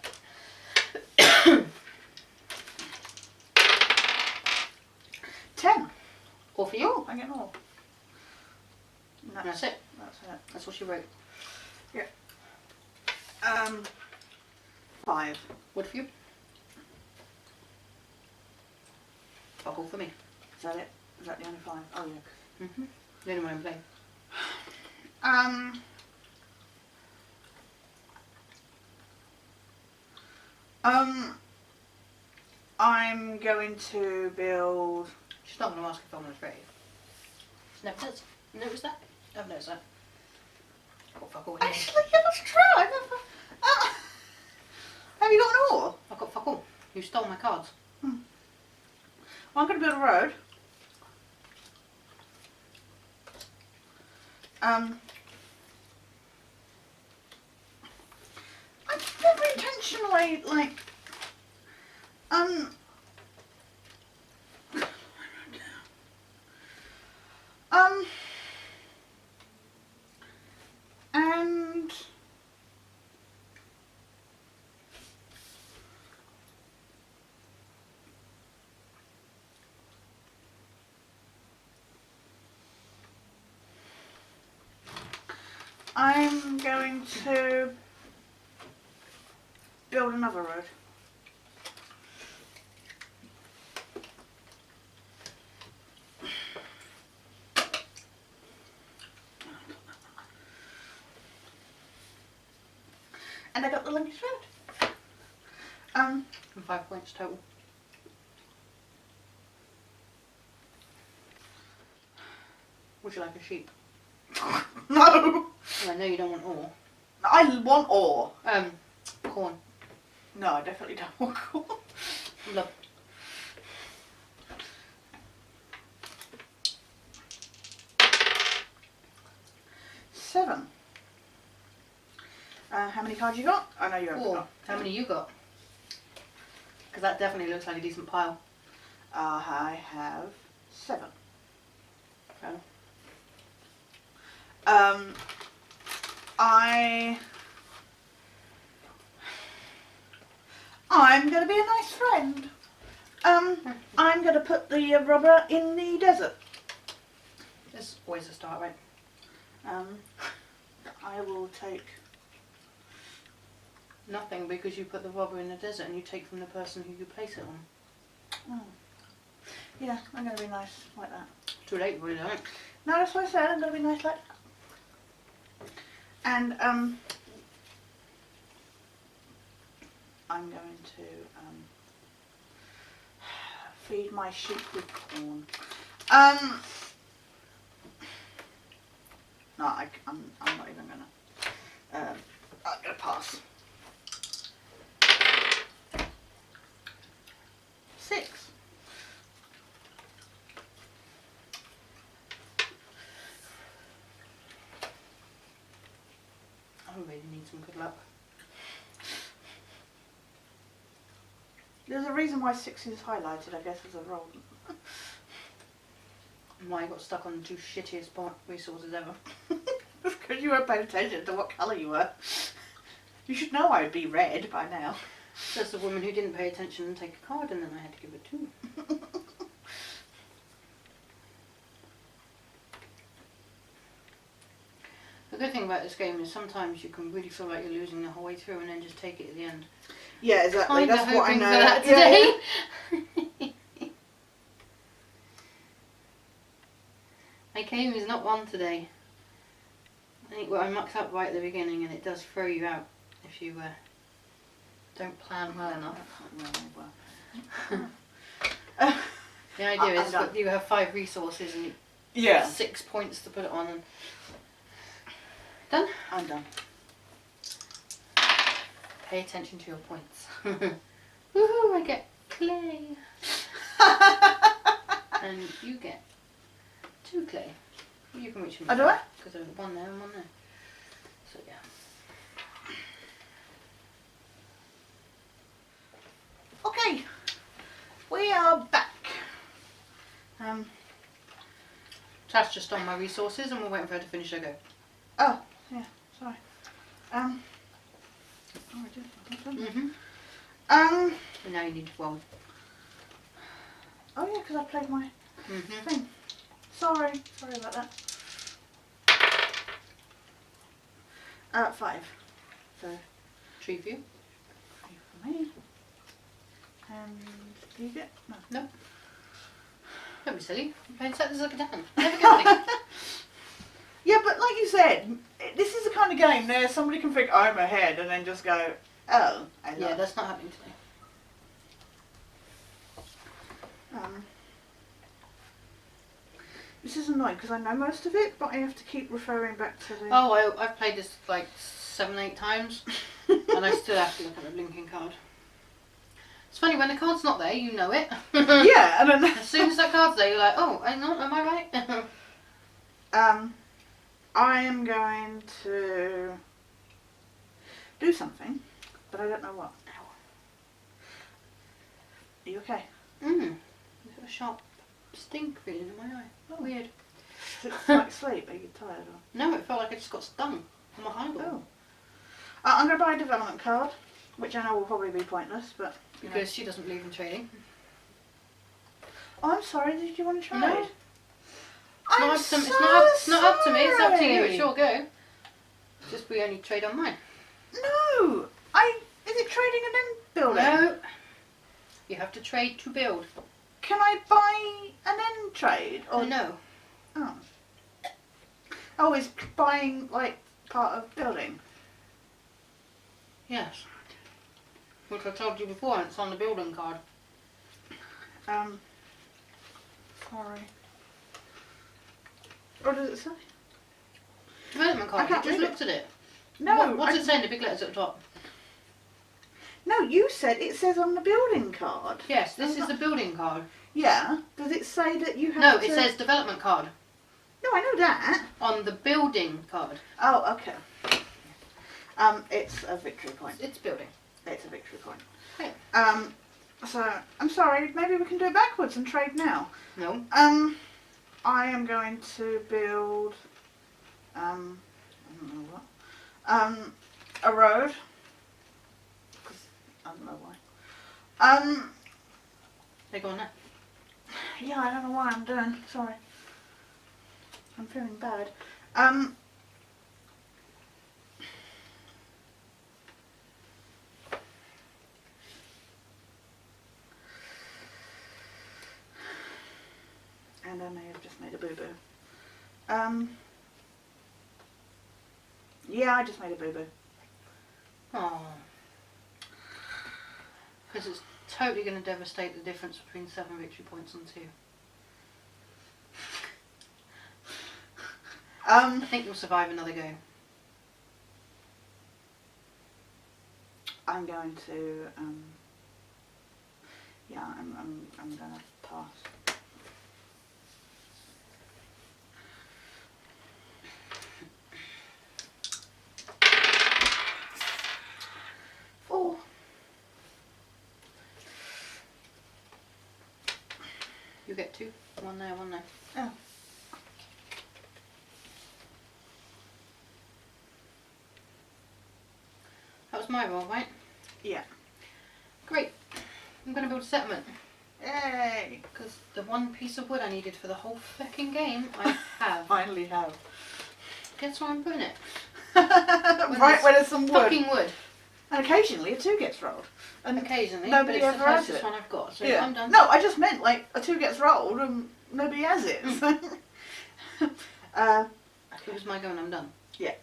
10. All for you. Oh, I get more. That's it. That's it. That's what she wrote. 5. Wood for you. Fuck all for me. Is that it? Is that the only 5? Oh, yeah. Mm-hmm. The only one I'm playing. I'm going to build. She's not going to ask if I'm going to trade. She never does. Notice that? I've noticed that. Got fuck all here. Actually, yeah, let's try. Have you got an ore? I've got fuck all. You stole my cards. Well, I'm going to build a road. I'm very intentionally like and I'm going to build another road. And I got the longest road. And 5 points total. Would you like a sheep? No! Well, I know you don't want ore. I want ore. Corn. No, I definitely don't want corn. Look. Seven. How many cards you got? I know you haven't 4. got. How many you got? Because that definitely looks like a decent pile. I have 7. So, I'm gonna be a nice friend. I'm gonna put the rubber in the desert. it's always a start, right? I will take. Nothing, because you put the robber in the desert and you take from the person who you place it on. Oh. Yeah, I'm gonna be nice like that. Too late, really, don't. No, that's what I said. I'm gonna be nice like that. And I'm going to feed my sheep with corn. No, I'm not even gonna. I'm gonna pass. 6. I really need some good luck. There's a reason why 6 is highlighted, I guess, as a roll. Why I got stuck on the 2 shittiest resources ever. Because you weren't paying attention to what colour you were. You should know I would be red by now. There's a woman who didn't pay attention and take a card, and then I had to give her 2. The good thing about this game is sometimes you can really feel like you're losing the whole way through and then just take it at the end. Yeah, exactly. Kinda That's what I hoping know. for that Yeah, today. My game is not one today. I think I mucked up right at the beginning, and it does throw you out if you don't plan well enough. The idea is that you have 5 resources and yeah. 6 points to put it on. And done? I'm done. Pay attention to your points. Woohoo! I get clay. And you get 2 clay. You can reach them. Oh, do I? Because there's 1 there and 1 there. So yeah. Okay. We are back. Tash just on my resources, and we're waiting for her to finish her go. Oh, yeah. Sorry. Oh, I did. Mhm. Um. And now you need 12. Oh yeah, because I played my Mhm. thing. Sorry about that. 5. So 3 for you. 3 for me. And do you get? No. No. Don't be silly. I'm playing Settlers of Catan. Never get anything. Yeah, but like you said, this is the kind of game there somebody can think I'm ahead and then just go, oh, I Yeah, love. that's not happening today. This is annoying because I know most of it, but I have to keep referring back to the. Oh, I've played this like 7-8 times, and I still have to look at the blinking card. It's funny, when the card's not there, you know it. Yeah, and then. As soon as that card's there, you're like, oh, hang on, am I right? I am going to do something, but I don't know what. Are you okay? I've got a sharp stink feeling in my eye. Oh. Weird. Is it like sleep? Are you tired? Or? No, it felt like I just got stung on my eyeball. Oh. I'm going to buy a development card, which I know will probably be pointless, but. Because she doesn't believe in trading. Oh, I'm sorry. Did you want to trade? No. I'm It's so not up to me. It's up to you. sorry. It's your go. It's just we only trade on mine. No. Is it trading and then building? No. You have to trade to build. Can I buy and then trade? Or No. Oh. Oh, is buying like part of building? Yes. Which I told you before, and it's on the building card. Sorry. What does it say? Development card. I can't You just read looked at it. No. What's it saying? The big letters at the top. No, you said it says on the building card. Yes, this is the building card. Yeah. Does it say that you have No, to... it says development card No, I know that. on the building card. Oh, okay. It's a victory point. It's building. It's a victory point. Okay. So, I'm sorry, maybe we can do it backwards and trade now. No. I am going to build, I don't know what, a road. 'Cause I don't know why. They go on there. Yeah, I don't know why I'm doing, sorry. I'm feeling bad. And I may have just made a boo-boo. Yeah, I just made a boo-boo. Oh. Because it's totally going to devastate the difference between 7 victory points and 2. I think you'll survive another go. I'm going to, yeah, I'm going to pass. Four. You get 2. 1 there, 1 there. Oh. That was my roll, right? Yeah. Great. I'm going to build a settlement. Yay! Because the one piece of wood I needed for the whole fucking game, I have. Finally have. Guess where I'm putting it? Right where there's some wood. Fucking wood. And occasionally a 2 gets rolled. And Occasionally, nobody but it's the ever has closest it. one I've got, so Yeah. I'm done. No, I just meant like a 2 gets rolled and nobody has it. It was my go and I'm done. Yeah.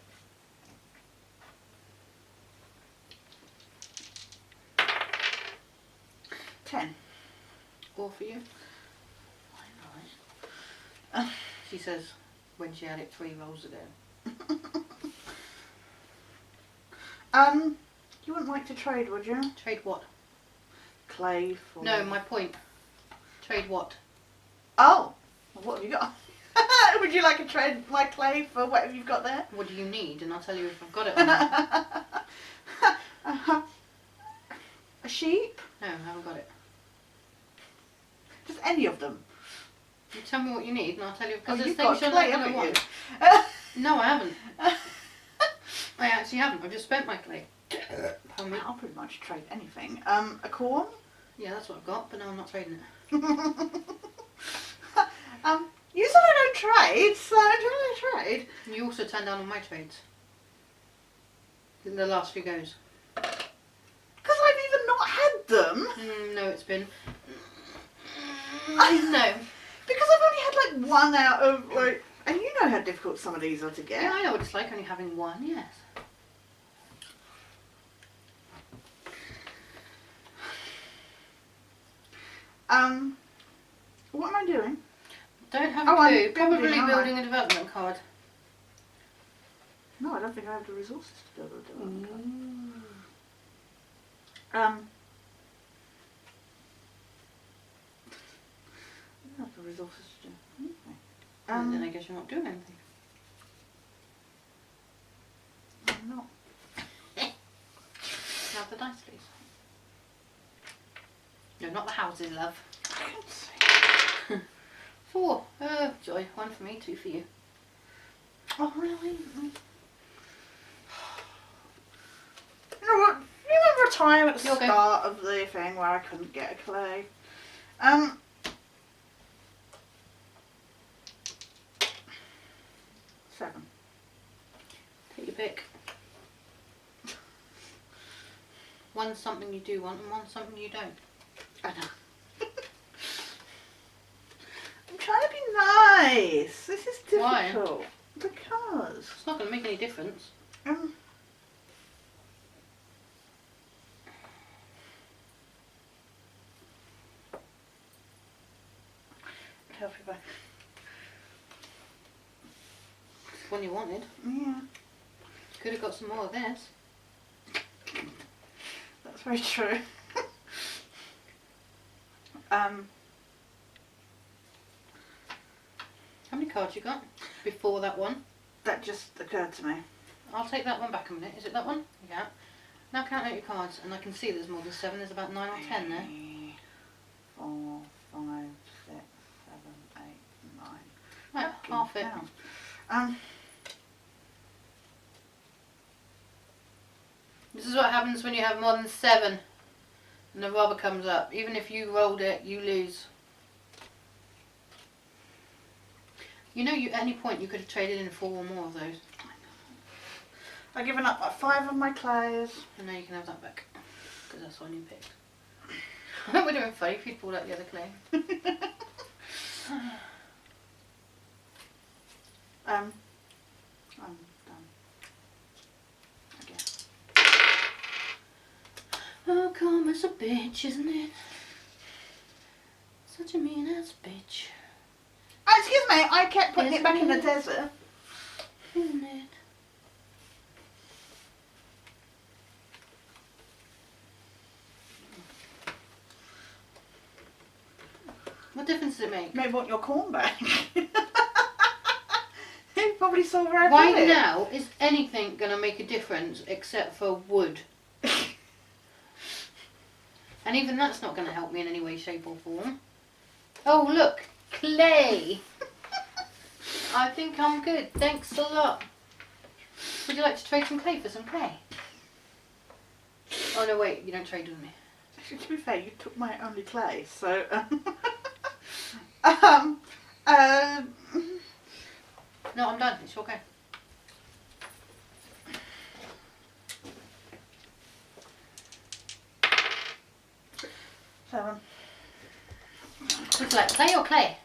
Ten. All for you. She says when she had it 3 rolls ago. You wouldn't like to trade, would you? Trade what? Clay for... No, my point. Trade what? Oh! Well, what have you got? Would you like to trade my clay for whatever you've got there? What do you need? And I'll tell you if I've got it or not. A sheep? No, I haven't got it. Just any of them? You tell me what you need and I'll tell you, because Oh, there's you've things got you're clay, not going to haven't want. you? No, I haven't. I actually haven't. I've just spent my clay. Pardon me. I'll pretty much trade anything. A corn? Yeah, that's what I've got, but no, I'm not trading it. You said I don't trade, so I don't really trade. You also turned down on my trades. In the last few goes. Because I've even not had them. No, it's been... No. Because I've only had like 1 out of like... And you know how difficult some of these are to get. Yeah, I know what it's like only having 1, yes. What am I doing? Don't have Oh, a I'm clue. Probably building, aren't I? building a development card. No, I don't think I have the resources to build a development card. I don't have the resources to do anything. And then I guess you're not doing anything. I'm not. Have the dice, please. No, not the houses, love. I can't see. 4. Oh, joy. 1 for me, 2 for you. Oh, really? You know what? You remember a time at the You're okay. start of the thing where I couldn't get a clay? 7. Take your pick. 1's something you do want and 1's something you don't. I know. I'm trying to be nice. This is Why? difficult. Because. It's not going to make any difference. Help you back. It's one you wanted. Yeah. Could have got some more of this. That's very true. How many cards you got before that one? that just occurred to me. I'll take that one back a minute. Is it that one? Yeah. Now count out your cards and I can see there's more than 7. There's about 9 or 10 there. 4, 5, 6, 7, 8, 9. Right, half it. This is what happens when you have more than 7 and the robber comes up. Even if you rolled it, you lose. You know, at any point you could have traded in 4 or more of those. I've given up like 5 of my clays. And now you can have that back. Because that's the one you picked. We're doing funny if you pulled out the other clay. I'm done. Oh, karma's a bitch, isn't it? Such a mean ass bitch. Oh, excuse me, I kept putting it Isn't back in the it? desert. Isn't it? What difference does it make? Maybe want your corn back. You probably saw where I Right put it. now, is anything going to make a difference except for wood? And even that's not going to help me in any way, shape or form. Oh look, clay! I think I'm good, thanks a lot. Would you like to trade some clay for some clay? Oh no, wait, you don't trade with me. Actually, to be fair, you took my only clay, so... um, No, I'm done, it's okay. Seven. Would you like clay or clay?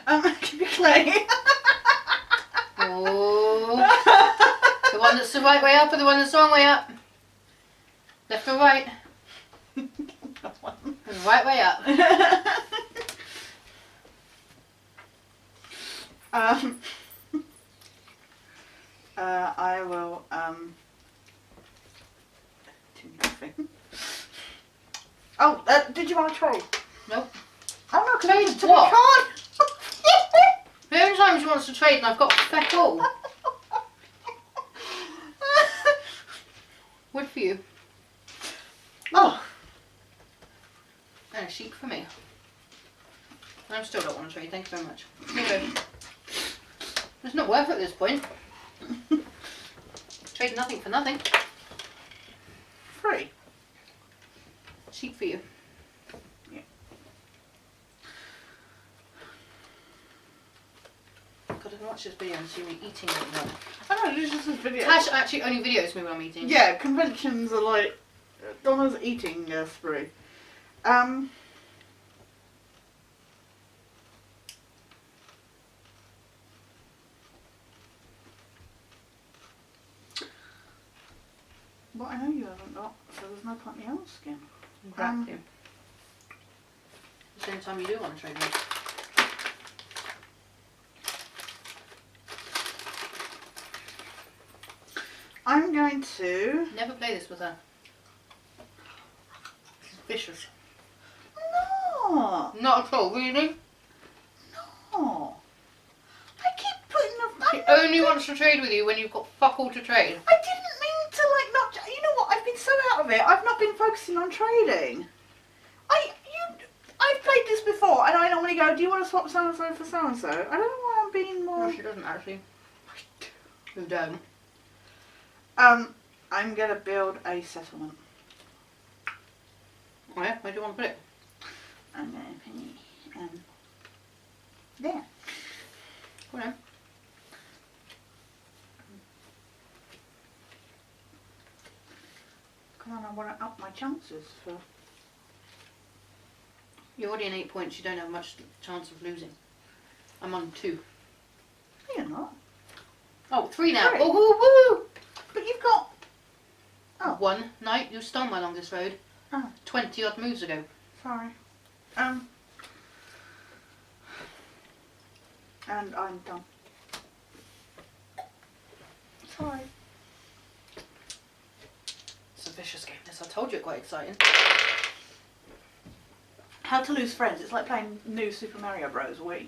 Oh, actually. Give me clay. Oh, the one that's the right way up or the one that's the wrong way up? Left or right? The right way up. I will, do nothing. Oh, did you want to trade? Nope. Oh no, because I Trade just took what? a card. How many times she wants to trade and I've got feck all? Wood for you. Oh. And a sheep for me. I still don't want to trade, thank you very much. Here you go. It's not worth it at this point. Trade nothing for nothing. Free. Sheep for you. Yeah. God, I can watch this video and see me eating it now. I know, this is this video. Tash actually only videos me when I'm eating. Yeah, conventions are like Donna's eating spree. But I know you haven't got, so there's no point in me asking. Exactly. The same time you do want to trade me. I'm going to... Never play this with her. She's vicious. No! Not at all, really. No! I keep putting the... She only wants to trade with you when you've got fuck all to trade. I didn't mean to like not... You know what? I've been so out of it. I've not been focusing on trading. I've played this before and I normally go, do you want to swap so-and-so for so-and-so? I don't know why I'm being more... No, she doesn't actually. You don't. I'm going to build a settlement. Oh yeah? Where do you want to put it? I'm going to put it, there. Go on. Because I want to up my chances for... You're already on 8 points, you don't have much chance of losing. I'm on 2. No, you're not. Oh, 3 now. 3. Oh, woo, woo! But you've got... Oh. 1 night, you stole my longest road. Oh. 20 odd moves ago. Sorry. And I'm done. Sorry. It's a vicious game this. I told you it's quite exciting. How to lose friends. It's like playing new Super Mario Bros. Wii.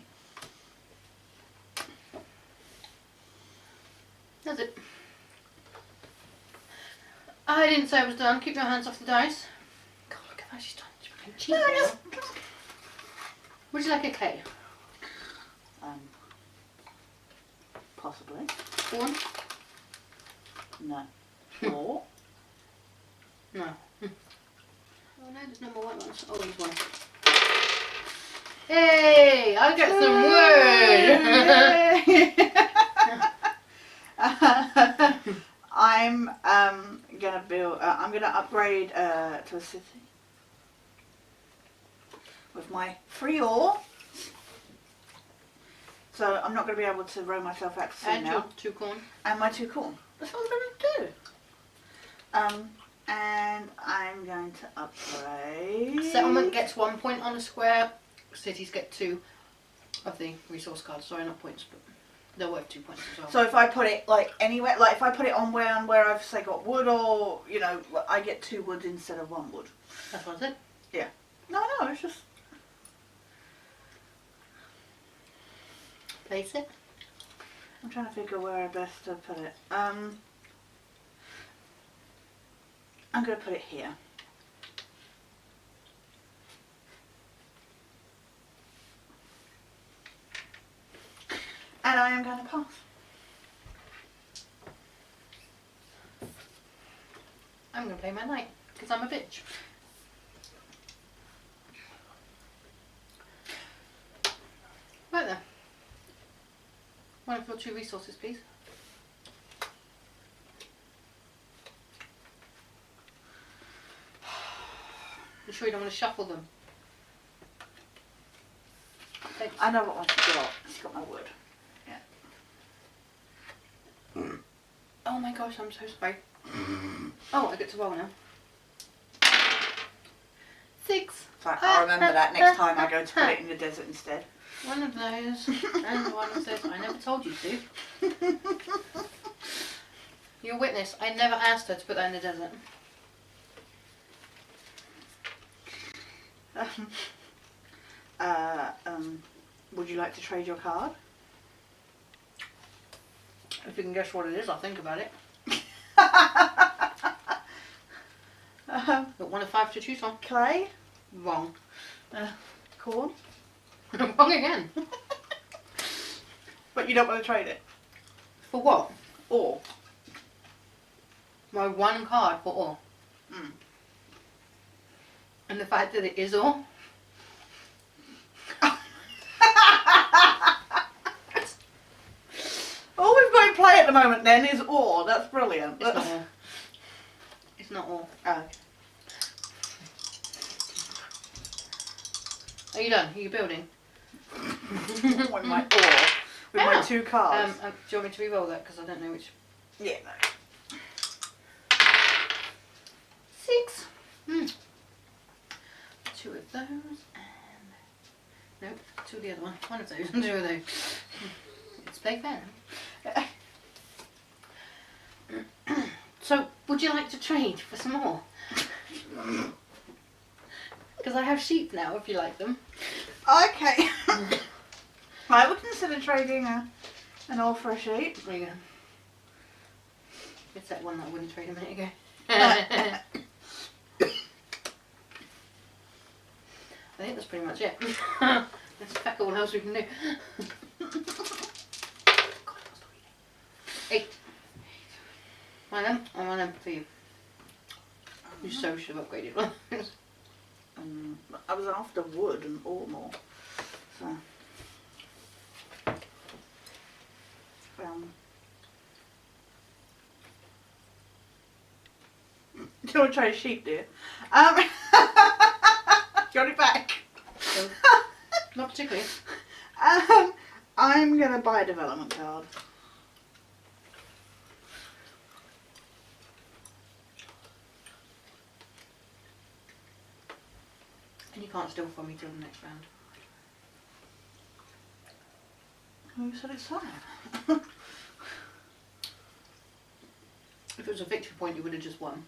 That's it. I didn't say I was done. Keep your hands off the dice. God, look at that. She's trying to cheat now. Would you like a clay? Possibly. One? No. Or... No. Oh no, there's no more white ones. Oh, there's one. Hey, I get some wood. I'm gonna build. I'm gonna upgrade to a city with my 3 ore. So I'm not gonna be able to row myself out to sea And now. your 2 corn. And my 2 corn. That's what I'm gonna do. And I'm going to upgrade. Settlement gets 1 point on a square. Cities get 2 of the resource cards. Sorry, not points, but they're worth 2 points as well. So if I put it like anywhere, like if I put it on where I've say got wood, or you know, I get 2 wood instead of 1 wood. That's what I said. Yeah. No, it's just. Place it. I'm trying to figure where best to put it. I'm going to put it here. And I am going to pass. I'm going to play my knight, because I'm a bitch. Right then. One of your 2 resources, please. You sure you don't want to shuffle them? Thanks. I know what one she's got. She's got my wood. Yeah. Oh my gosh, I'm so sorry. Oh, I get to roll now. 6. So I'll remember that next time I go to put it in the desert instead. One of those, and one of those. I never told you to. You're a witness. I never asked her to put that in the desert. Would you like to trade your card? If you can guess what it is, I'll think about it. Got 1 of 5 to choose from. Clay? Wrong. Corn? Wrong again. But you don't want to trade it? For what? Or? My 1 card for all. Mm. And the fact that it is all. All we've got in play at the moment then is ore. That's brilliant. It's not all. It's not all. Oh. Are you done? Are you building? With my ore. With my 2 cards. Do you want me to re-roll that? Because I don't know which. Yeah, no. 6. 2 of those and nope, 2 of the other one. 1 of those and 2 of those. Let's play fair. So, would you like to trade for some more? Because I have sheep now, if you like them. Okay. I would consider trading an ore for a sheep. There you go. It's that one that I wouldn't trade a minute ago. I think that's pretty much it. Let's pack all else we can do. God, what's the reading? 8. One of them, and one of them for you. You so should have upgraded one. I was after wood and ore more. So. Do you want to try a sheep, dear? Do you want it back? So, not particularly. I'm going to buy a development card. And you can't steal from me till the next round. Who said it's so? If it was a victory point, you would have just won.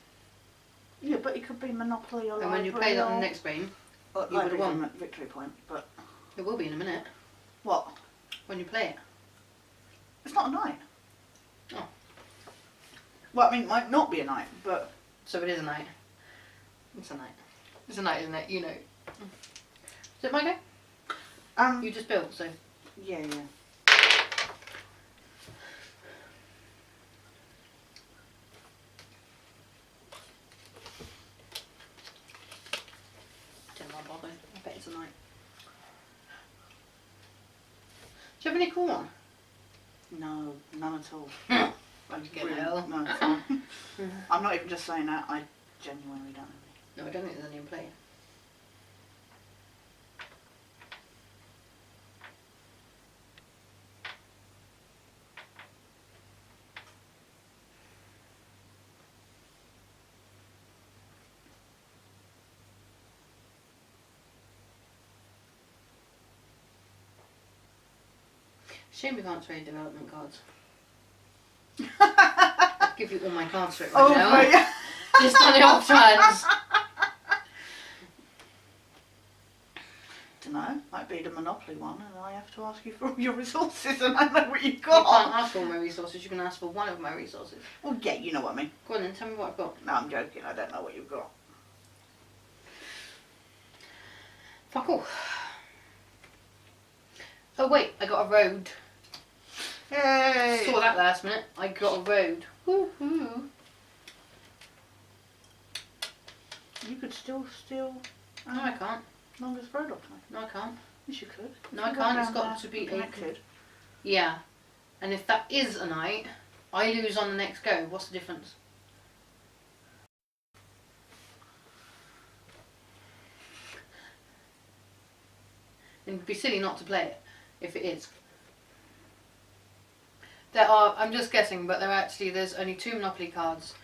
Yeah, but it could be Monopoly or And when you play that on the next game, you would have won. Victory point, but... It will be in a minute. What? When you play it. It's not a night. Oh. Well, I mean, it might not be a night, but... So it is a night. It's a night. It's a night, isn't it? You know. Is it my go? You just built, so... Yeah. Don't bother. I bet it's a night. Do you have any corn? No, none at all. Fucking hell. No, it's fine. I'm not even just saying that, I genuinely don't know. No, I don't think there's any in play. Shame we can't trade development cards. I'll give you all my cards for it right now. But yeah. Just on the off chance. Dunno, might be the Monopoly one, and I have to ask you for all your resources, and I know what you've You got. can't ask for all my resources, you can ask for one of my resources. Well, yeah, you know what I mean. Go on then, tell me what I've got. No, I'm joking. I don't know what you've got. Fuck all. Oh wait, I got a road. Yay! Saw that last minute. I got a road. Woohoo! You could still steal No, I can't. longest road off me. No, I can't. Yes, you could. No, I can't. It's got to be connected. Yeah. And if that is a night, I lose on the next go. What's the difference? It'd be silly not to play it, if it is. There are, I'm just guessing, but there's only 2 Monopoly cards.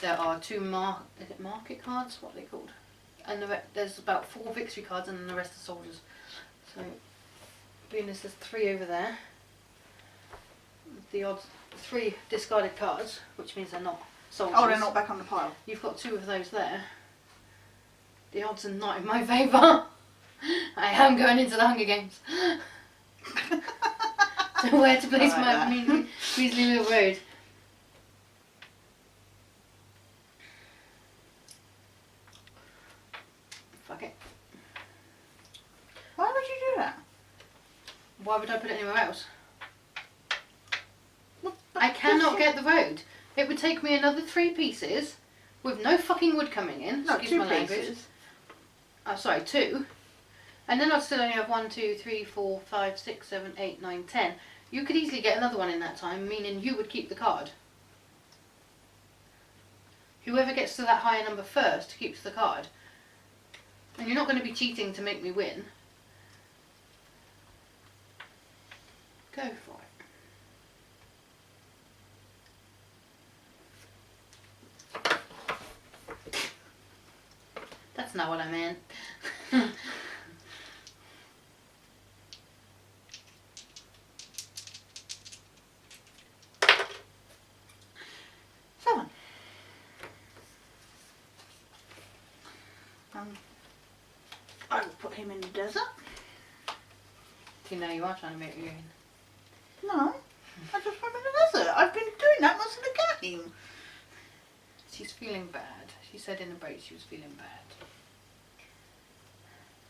There are 2 market cards? What are they called? And there's about 4 victory cards and then the rest are soldiers. So, being as there's 3 over there, the odds, 3 discarded cards, which means they're not soldiers. Oh, they're not back on the pile. You've got 2 of those there. The odds are not in my favour. I am going into the Hunger Games. So where to place my measly little road? Fuck it. Why would you do that? Why would I put it anywhere else? Well, I cannot get the road. It would take me another 3 pieces with no fucking wood coming in. No, Excuse 2 my language. pieces. Oh, sorry, 2. And then I'd still only have 1, 2, 3, 4, 5, 6, 7, 8, 9, 10. You could easily get another one in that time, meaning you would keep the card. Whoever gets to that higher number first keeps the card. And you're not going to be cheating to make me win. Go for it. That's not what I meant. I will put him in the desert. You know you are trying to make me win. No, I just put him in the desert. I've been doing that most of the game. She's feeling bad. She said in the break she was feeling bad.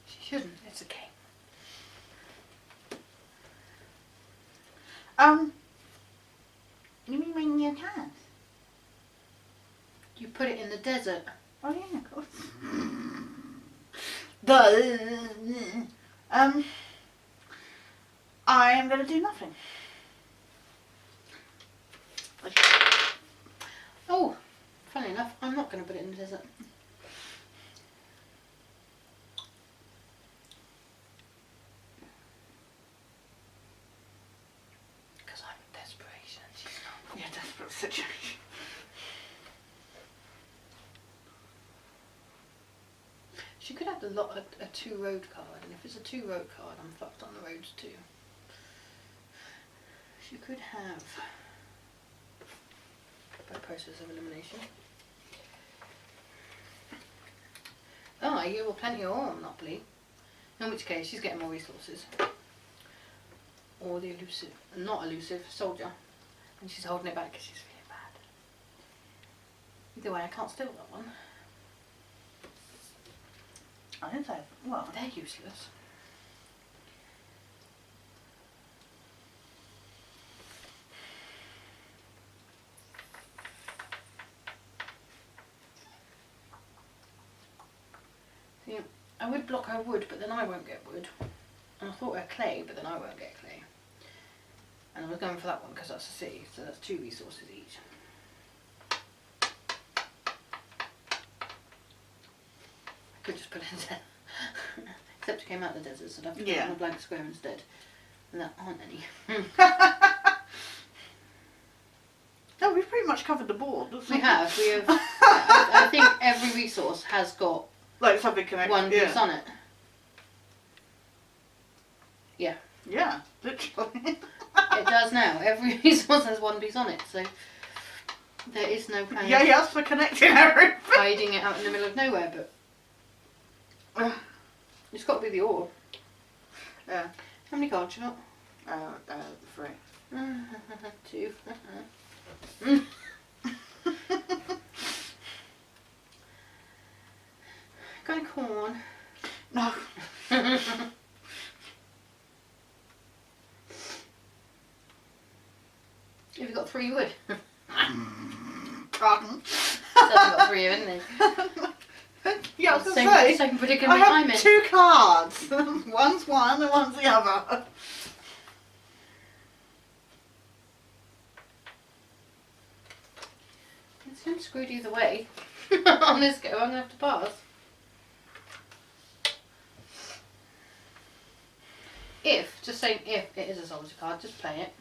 She shouldn't. It's a game. You mean bring your cat? You put it in the desert. Oh yeah, of course. I am going to do nothing. Oh, funny enough, I'm not going to put it in the desert. Because I'm in desperation and she's not. Yeah, desperate situation. She could have a 2 road card, and if it's a 2 road card, I'm fucked on the roads too. She could have, by process of elimination. Oh, you will plenty of more Monopoly. In which case, she's getting more resources. Or the elusive, not elusive, soldier. And she's holding it back because she's feeling bad. Either way, I can't steal that one. I didn't say, well, They're useless. See, I would block her wood, but then I won't get wood. And I thought her clay, but then I won't get clay. And I was going for that one because that's a city, so that's 2 resources each. I could just put it in there. Except it came out of the desert, so I'd have to put it on a blank square instead. And there aren't any. No, we've pretty much covered the board. We have. I think every resource has got Like something connected. one piece on it. Yeah. Yeah, literally. It does now. Every piece has one piece on it, so there is no kind Yeah, of yes, for connecting everything. hiding it out in the middle of nowhere, but it's got to be the ore. Yeah. How many cards you got? 3. 2. Got any corn? No. Have you got 3 wood? Pardon? I've got 3 of, isn't he? Yeah, I was Same, going to say. same I predicament I'm have in. 2 cards. One's one and one's the other. I'm screwed either way. On this go, I'm going to have to pass. If, just saying if it is a soldier card, just play it.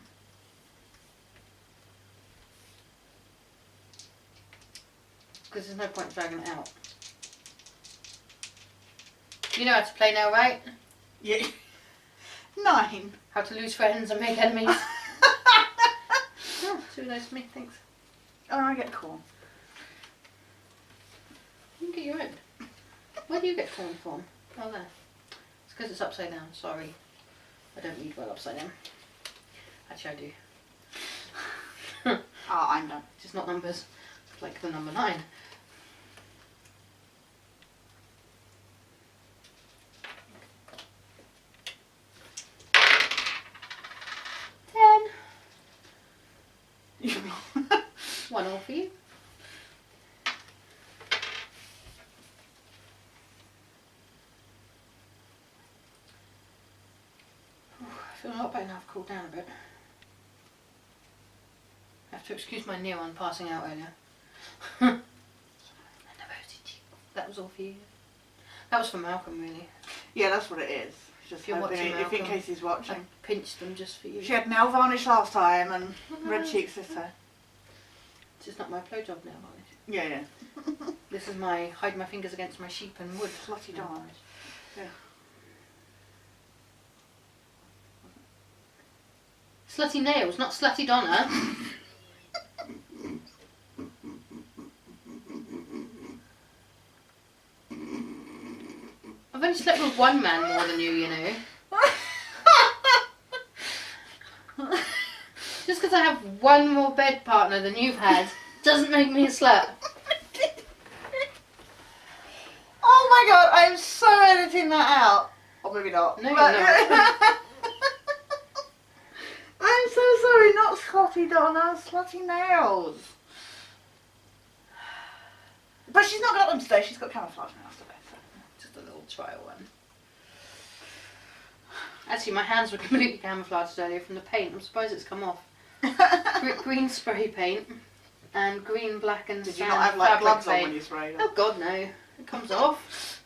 Because there's no point dragging it out. You know how to play now, right? Yeah. 9. How to lose friends and make enemies. Oh, 2 of those for me, thanks. Oh, I get corn. You can get your own. Where do you get corn from? Oh, there. It's because it's upside down, sorry. I don't read well upside down. Actually, I do. Ah, I'm done. Just not numbers. Like the number 9. One all for you. I feel a lot better now I've cooled down a bit. I have to excuse my neon passing out earlier. That was all for you. That was for Malcolm, really. Yeah, that's what it is. Just If you're hoping watching, if in Malcolm, case he's watching. I pinched them just for you. She had nail varnish last time and red cheeks this time. It's just not my blowjob now, varnish. Yeah, yeah. This is my hide my fingers against my sheep and wood. Slutty nail darn. varnish. Yeah. Slutty nails, not slutty Donna. I've only slept with one man more than you, you know. Just because I have one more bed partner than you've had doesn't make me a slut. Oh my god, I'm so editing that out. Or maybe not. No, you're But- not. I'm so sorry, not slutty Donna, slutty nails. But she's not got them today, she's got camouflage nails today. So. Just a little trial one. Actually, my hands were completely camouflaged earlier from the paint. I'm surprised it's come off. Green spray paint and green, black and Did you sand not have like fabric gloves on paint. when you sprayed it? Oh god, no. It comes off.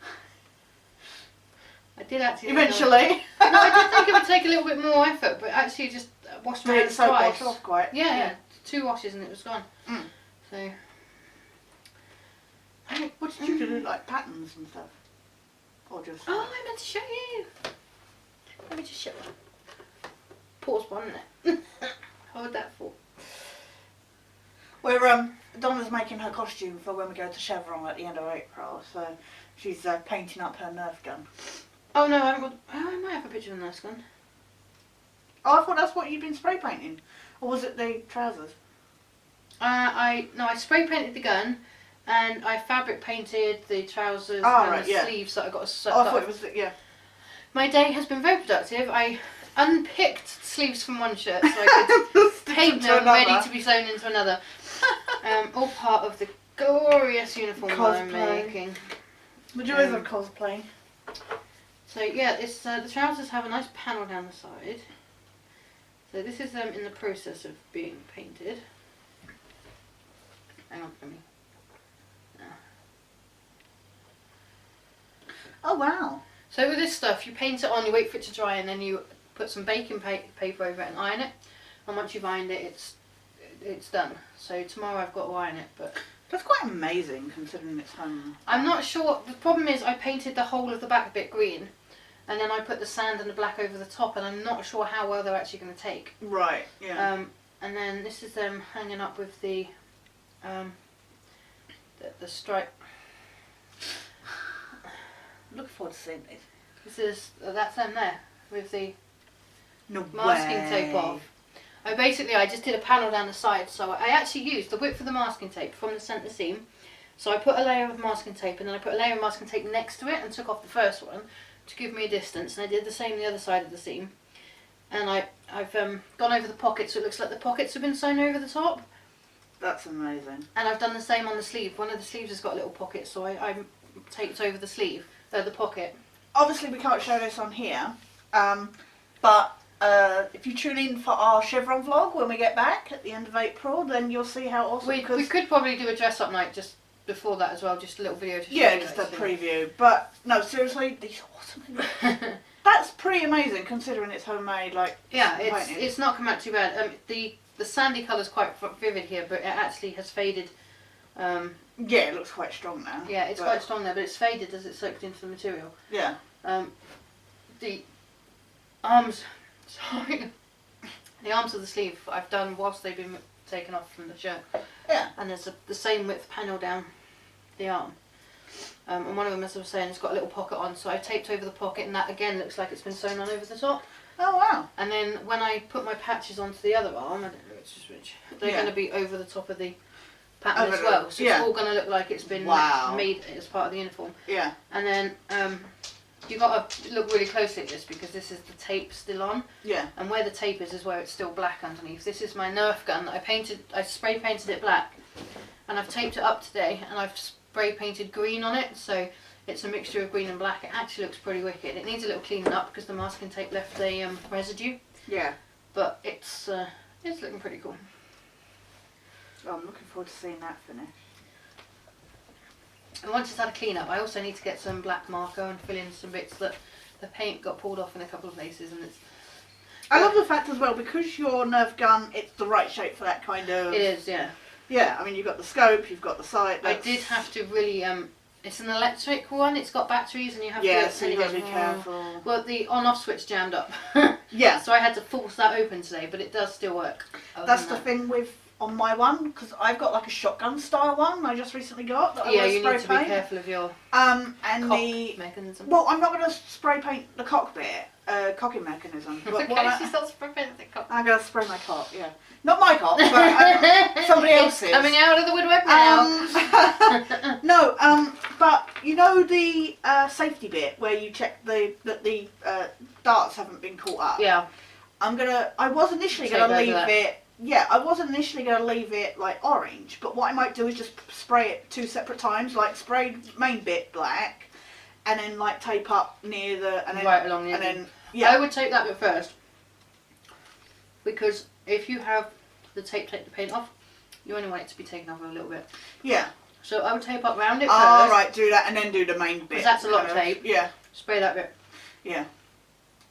I did actually. Eventually. No, I did think it would take a little bit more effort, but actually just washed my Did it hands soap twice. wash off quite? Yeah, 2 washes and it was gone. Mm. So. What did you do, like patterns and stuff? Or just... Oh, I meant to show you. Let me just show you. Pause one minute. Hold that for. We're, Donna's making her costume for when we go to Chevron at the end of April, so she's painting up her Nerf gun. Oh no, I haven't got. Oh, I might have a picture of a nice gun. Oh, I thought that's what you'd been spray painting. Or was it the trousers? I spray painted the gun, and I fabric painted the trousers Oh, and right, the yeah. sleeves that I got. Oh, I thought it was the, yeah. My day has been very productive. I unpicked sleeves from one shirt so I could paint To them ready another. to be sewn into another. All part of the glorious uniform that I'm Cosplay. making. The joys of cosplay. So yeah, it's the trousers have a nice panel down the side. So this is in the process of being painted. Hang on, let me. Oh, wow. So with this stuff, you paint it on, you wait for it to dry, and then you put some baking paper over it and iron it. And once you've ironed it, it's done. So tomorrow I've got to iron it, but That's quite amazing considering it's home. I'm not sure. The problem is I painted the whole of the back bit green, and then I put the sand and the black over the top, and I'm not sure how well they're actually going to take. Right. Yeah. And then this is them hanging up with the stripe. Looking forward to seeing these. That's them there with the No masking way. tape off. I just did a panel down the side, so I actually used the width of the masking tape from the centre seam. So I put a layer of masking tape, and then I put a layer of masking tape next to it and took off the first one to give me a distance, and I did the same the other side of the seam. And I've gone over the pockets, so it looks like the pockets have been sewn over the top. That's amazing. And I've done the same on the sleeve. One of the sleeves has got a little pocket, so I taped over the sleeve, the pocket. Obviously, we can't show this on here, but if you tune in for our Chevron vlog when we get back at the end of April, then you'll see how awesome. We could probably do a dress-up night just before that as well, just a little video to show Yeah, you just a actually. preview. But no, seriously, these are awesome. That's pretty amazing considering it's homemade. Like Yeah, painted. it's not come out too bad. The sandy colour's quite vivid here, but it actually has faded. Yeah, it looks quite strong now. Yeah, it's quite strong there, but it's faded as it soaked into the material. Yeah. The arms, sorry, the arms of the sleeve I've done whilst they've been taken off from the shirt. Yeah. And there's the same width panel down the arm. And one of them, as I was saying, has got a little pocket on, so I've taped over the pocket, and that again looks like it's been sewn on over the top. Oh wow. And then when I put my patches onto the other arm, I don't know which, they're going to be over the top of the pattern as well. So it's all going to look like it's been made as part of the uniform. Yeah. And then you've got to look really closely at this because this is the tape still on. Yeah. And where the tape is where it's still black underneath. This is my Nerf gun that I spray painted it black. And I've taped it up today, and I've spray painted green on it, so it's a mixture of green and black. It actually looks pretty wicked. It needs a little cleaning up because the masking tape left a residue. Yeah. But it's looking pretty cool. Oh, I'm looking forward to seeing that finish. And once it's had a clean up, I also need to get some black marker and fill in some bits that the paint got pulled off in a couple of places, and it's. I love the fact as well, because your Nerf gun, it's the right shape for that kind of. It is, yeah. Yeah, I mean, you've got the scope, you've got the sight. I did have to really, it's an electric one, it's got batteries, and you have to... Yeah, so you've got to be careful. Well, the on-off switch jammed up. Yeah. So I had to force that open today, but it does still work. That's the thing with, on my one, because I've got like a shotgun style one I just recently got. That Yeah, I you spray need to paint. be careful of your And cock the... mechanism. Well, I'm not going to spray paint the cockpit, cocking mechanism. But Okay, what she starts spray painting the cock. I'm going to spray my cock, yeah. Not my cock, but somebody else's. Coming out of the woodwork now. No, but you know the safety bit where you check that the darts haven't been caught up? Yeah. I was initially Take going to over leave that. it, yeah, I was initially going to leave it like orange, but what I might do is just spray it 2 separate times, like spray main bit black, and then like tape up near the, and then, Right along the and edge. then, yeah. I would take that bit first, because if you have the tape take the paint off, you only want it to be taken off a little bit. Yeah. So I would tape up round it Oh, first. right, do that and then do the main bit. Because that's a lot of kind tape. Yeah, Spray that bit, yeah,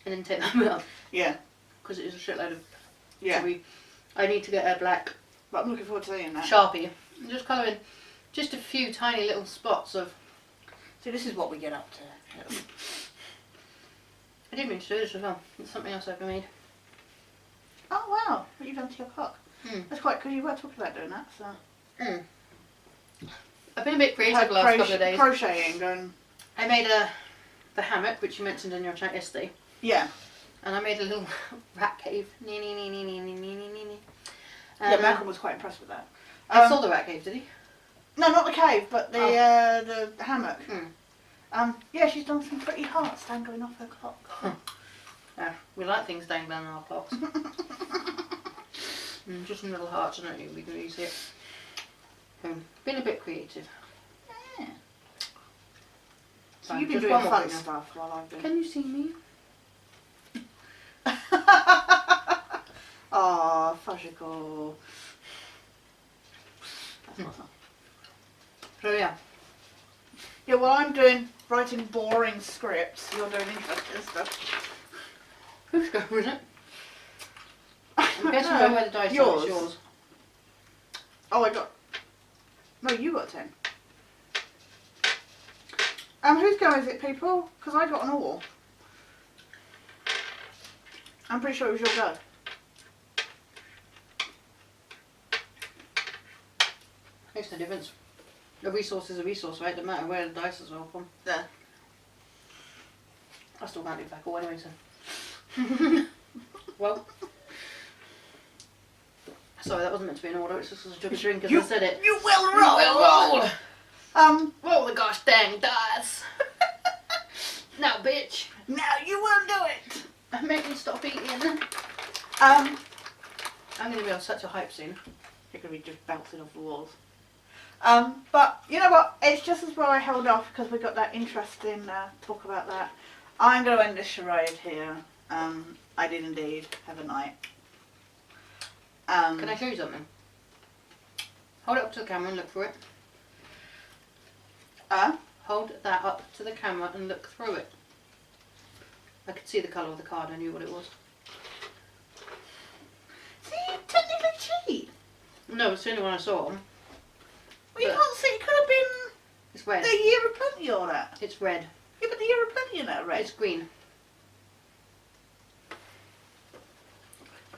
and then take that bit off, yeah, because it is a shitload of... yeah. So I need to get a black But I'm looking forward to seeing that. Sharpie and just colour in just a few tiny little spots of... See, this is what we get up to. I didn't mean to do this as well. It's something else I've made. Oh wow, what you've done to your cock. That's quite good, you were talking about doing that, so. I've been a bit creative the last couple of days. Crocheting, going. I made the hammock, which you mentioned in your chat yesterday. Yeah. And I made a little rat cave. Yeah, Yeah, Malcolm was quite impressed with that. I saw the rat cave, did he? No, not the cave, but the hammock. Hmm. Yeah, she's done some pretty hearts dangling off her cock. Yeah, we like things dangling on our cocks. Just some little hearts, I don't think we can use it. Been a bit creative. Yeah. So Fine, you've been just doing one more fun thing now. stuff while I've been. Can you see me? Aw, fudgicle. That's awesome. So yeah. Yeah, well I'm doing writing boring scripts, you're doing interesting stuff. Whose go was it? I'm guessing by where the dice are, yours. it's yours. Oh, I got... No, you got 10. Whose go is it, people? Because I got an all. I'm pretty sure it was your go. Makes no difference. A resource is a resource, right? Doesn't matter where the dice is all from. Yeah. I still can't do tackle anyway, so. Well. Sorry, that wasn't meant to be in order. It's just because I took a drink as I said it. You will roll. You will roll. Roll the gosh dang dice. Now, bitch. Now you will do it. Make me stop eating. I'm going to be on such a hype soon. You're going to be just bouncing off the walls. But you know what? It's just as well I held off because we got that interesting talk about that. I'm going to end this charade here. I did indeed have a night. Can I show you something? Hold it up to the camera and look through it. Hold that up to the camera and look through it. I could see the colour of the card. I knew what it was. See, technically cheat. No, it's the only one I saw. Well, you can't see. It could have been It's red. the Year of Plenty or that. It's red. Yeah, but the Year of Plenty in that red. It's green.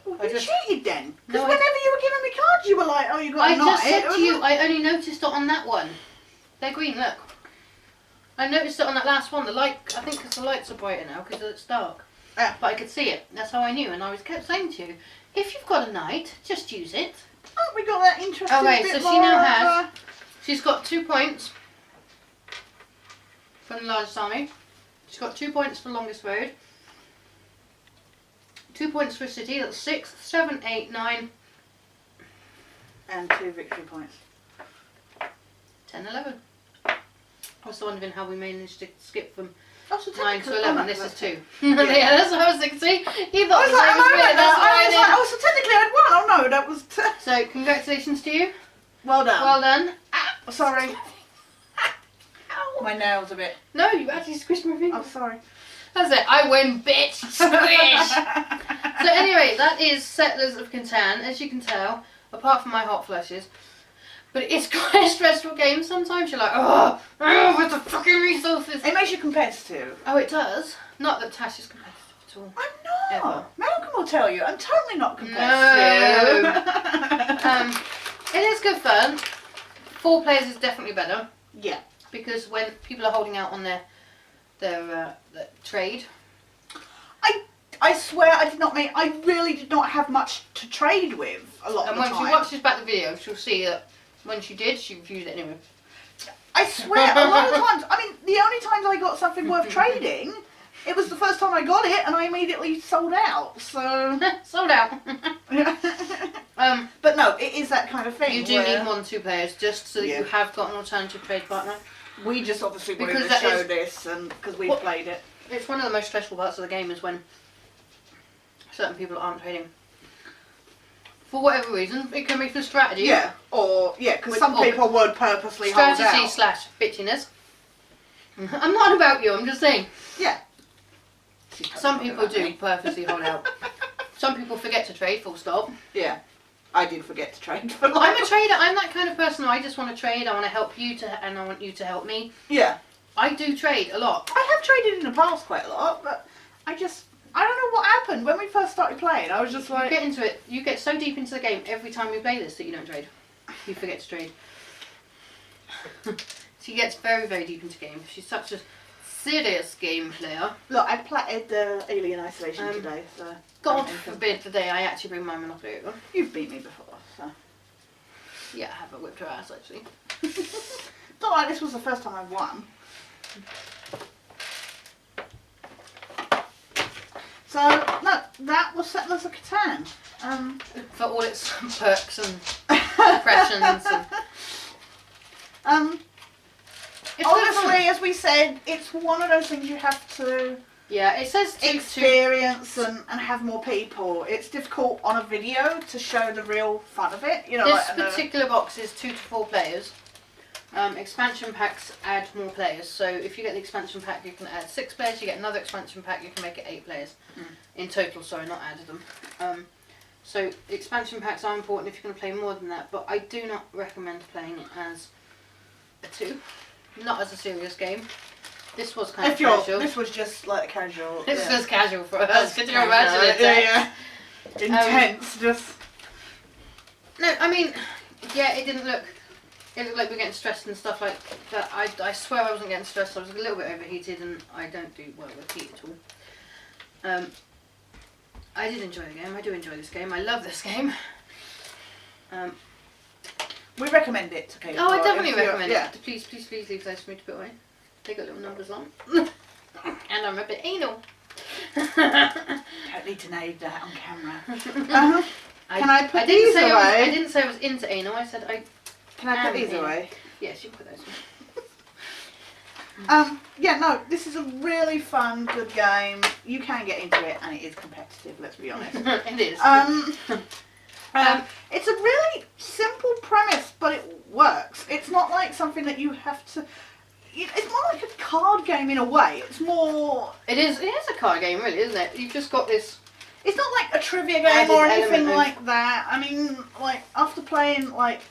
Well, I you just- cheated then. Because No, I- whenever you were giving me cards, you were like, "Oh, you got a I night." just said It was to you, like- I only noticed it on that one. They're green, look. I noticed it on that last one. The light, I think because the lights are brighter now because it's dark. Yeah. But I could see it. That's how I knew. And I was kept saying to you, if you've got a knight, just use it. Oh, we got that interesting Okay, bit so she more now of, has- She's got 2 points from the largest army. She's got 2 points for longest road. 2 points for a city. That's 6, 7, 8, 9, and 2 victory points. 10, 11. I was wondering how we managed to skip from Oh, so 9 to technically- 11. oh, no, This is that's- 2. Yeah, that's what I was thinking. See? You I thought was the like, same as me. That's what I did. oh, so technically I'd won. Oh no, that was So, congratulations to you. well done. Well done. Sorry, Ow. my nails a bit. No, you actually squished my finger. I'm sorry. That's it. I win, bitch. Squish. So anyway, that is Settlers of Catan, as you can tell, apart from my hot flushes. But it's quite a stressful game. Sometimes you're like, oh, with the fucking resources. It makes you competitive. Oh, it does? Not that Tash is competitive at all. I'm not. Ever. Malcolm will tell you. I'm totally not competitive. It is good fun. 4 players is definitely better. Yeah. Because when people are holding out on their trade. I swear I did not make. I really did not have much to trade with a lot of And the when time. she watches back the video, she'll see that when she did, she refused it anyway. I swear, a lot of times. I mean, the only times I got something worth trading, it was the first time I got it, and I immediately sold out. So. Sold out. But no, it is that kind of thing. You do where need 1 2 players just so that Yeah. you have got an alternative trade partner. We just obviously wanted Because to that show is- this, and because we What- played it. It's one of the most stressful parts of the game is when certain people aren't trading. For whatever reason, it can be for strategy. Yeah, because With- some or- people would purposely hold Strategy out. slash bitchiness. I'm not about you, I'm just saying. Yeah. Some people do purposely hold out. Some people forget to trade, full stop. Yeah, I did forget to trade for I'm a trader, I'm that kind of person. I just want to trade, I want to help you and I want you to help me. Yeah, I do trade a lot. I have traded in the past quite a lot, but I don't know what happened when we first started playing. I was just You like, get into it, you get so deep into the game every time you play this that you don't trade. You forget to trade. She gets very, very deep into games. She's such a serious game player. look, I platted the Alien Isolation today, so God forbid the day I actually bring my Monopoly over. you've beat me before, so Yeah, I haven't whipped her ass actually. it's not like this was the first time I've won. So no, that was Settlers of Catan. For all its perks and impressions and it's Honestly, as we said, it's one of those things you have to yeah, it says experience and have more people. It's difficult on a video to show the real fun of it. You know, this like, particular box is 2 to 4 players. Expansion packs add more players. So if you get the expansion pack, you can add 6 players. You get another expansion pack, you can make it 8 players in total. Sorry, not added them. So expansion packs are important if you're going to play more than that. But I do not recommend playing it as a 2, not as a serious game. This was kind of If you're, casual. this was just like casual. This yeah. is just casual for us. Could you Casual, imagine it? yeah. Intense, just. No, I mean, yeah, it didn't look. It looked like we were getting stressed and stuff like that. I swear I wasn't getting stressed. I was a little bit overheated, and I don't do well with heat at all. I did enjoy the game. I do enjoy this game. I love this game. We recommend it to people. Oh, I definitely if you're- recommend yeah. it. Please leave those for me to put away. They got little numbers on. And I'm a bit anal. Don't need to know that on camera. Can I put didn't these say away? I didn't say I was into anal. I said I. Can I put am these in. away? Yes, you put those away. Yeah, no, this is a really fun, good game. You can get into it, and it is competitive. Let's be honest. It is. It's a really simple premise, but it works. It's not like something that you have to. It's more like a card game in a way. It's more. It is a card game, really, isn't it? You've just got this. It's not like a trivia game Added or anything element of- like that. I mean, like after playing like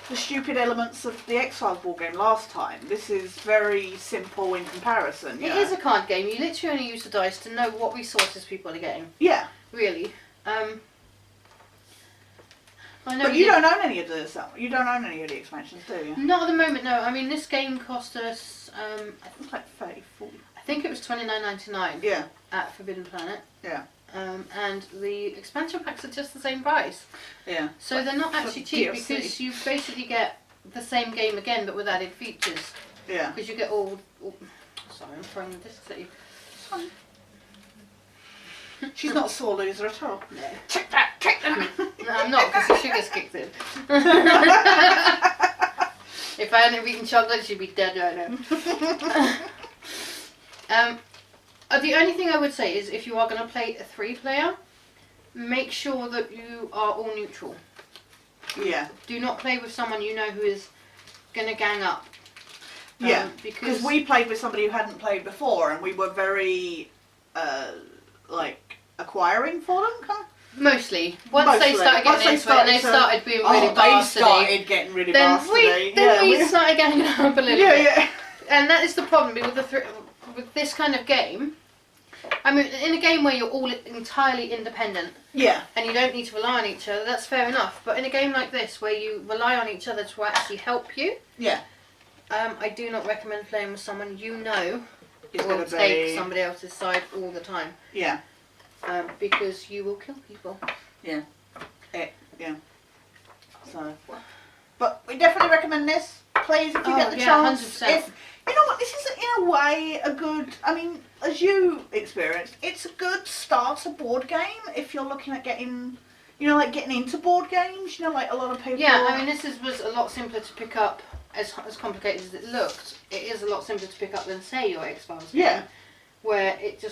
the stupid elements of the X-Files board game last time, this is very simple in comparison. It is a card game. You literally only use the dice to know what resources people are getting. Yeah. Really. I know. But you don't own any of the you don't own any of the expansions, do you? Not at the moment, no. I mean, this game cost us. It's like 30, 40. I think it was $29.99 Yeah. at Forbidden Planet. Yeah. And the expansion packs are just the same price. Yeah. So they're not actually cheap DLC. because you basically get the same game again but with added features. Yeah. Because you get all. Sorry, I'm throwing the discs at you. She's not a sore loser at all. No. Take that! Take that! No, I'm not because the sugar's kicked in. If I hadn't eaten chocolate, she'd be dead right now. The only thing I would say is if you are going to play a 3-player, make sure that you are all neutral. Yeah. Do not play with someone you know who is going to gang up. Yeah. Because we played with somebody who hadn't played before, and we were very, acquiring for them, kind of. Mostly. Once they started getting into it and they started being really they bastardy, started getting really then bastardy. we started getting up a little Yeah, bit. yeah. And that is the problem with this kind of game. I mean, in a game where you're all entirely independent Yeah. and you don't need to rely on each other, that's fair enough. But in a game like this, where you rely on each other to actually help you, Yeah. I do not recommend playing with someone you know It's will gonna take be. somebody else's side all the time. Yeah. Because you will kill people. Yeah. So, but we definitely recommend this. Please, if you get the chance. 100%. If you know what, this is in a way a good. I mean, as you experienced, it's a good starter board game if you're looking at getting, like getting into board games. Like a lot of people. Yeah, I mean, this was a lot simpler to pick up. As complicated as it looked, it is a lot simpler to pick up than, say, your X-Files game. Yeah. Where it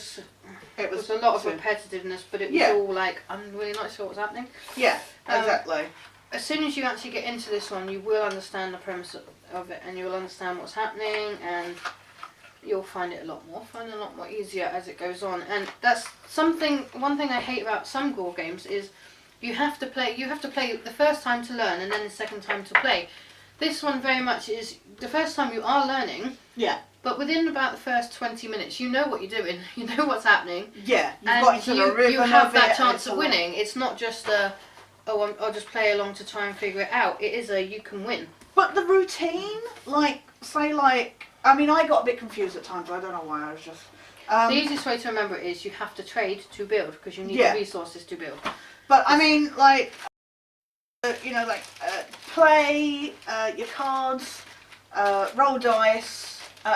was a lot of repetitiveness, but it was all like, I'm really not sure what's happening. Yeah, exactly. As soon as you actually get into this one, you will understand the premise of it, and you will understand what's happening, and you'll find it a lot more fun, a lot more easier as it goes on. And that's one thing I hate about some board games is you have to play the first time to learn, and then the second time to play. This one very much is the first time you are learning. Yeah. But within about the first 20 minutes, you know what you're doing. You know what's happening. Yeah. You've And got into the rhythm you have of that it, chance and of winning. It's not just I'll just play along to try and figure it out. It is you can win. But the routine, I mean, I got a bit confused at times. I don't know why. I was just. The easiest way to remember it is you have to trade to build because you need the resources to build. But I mean, play your cards, roll dice.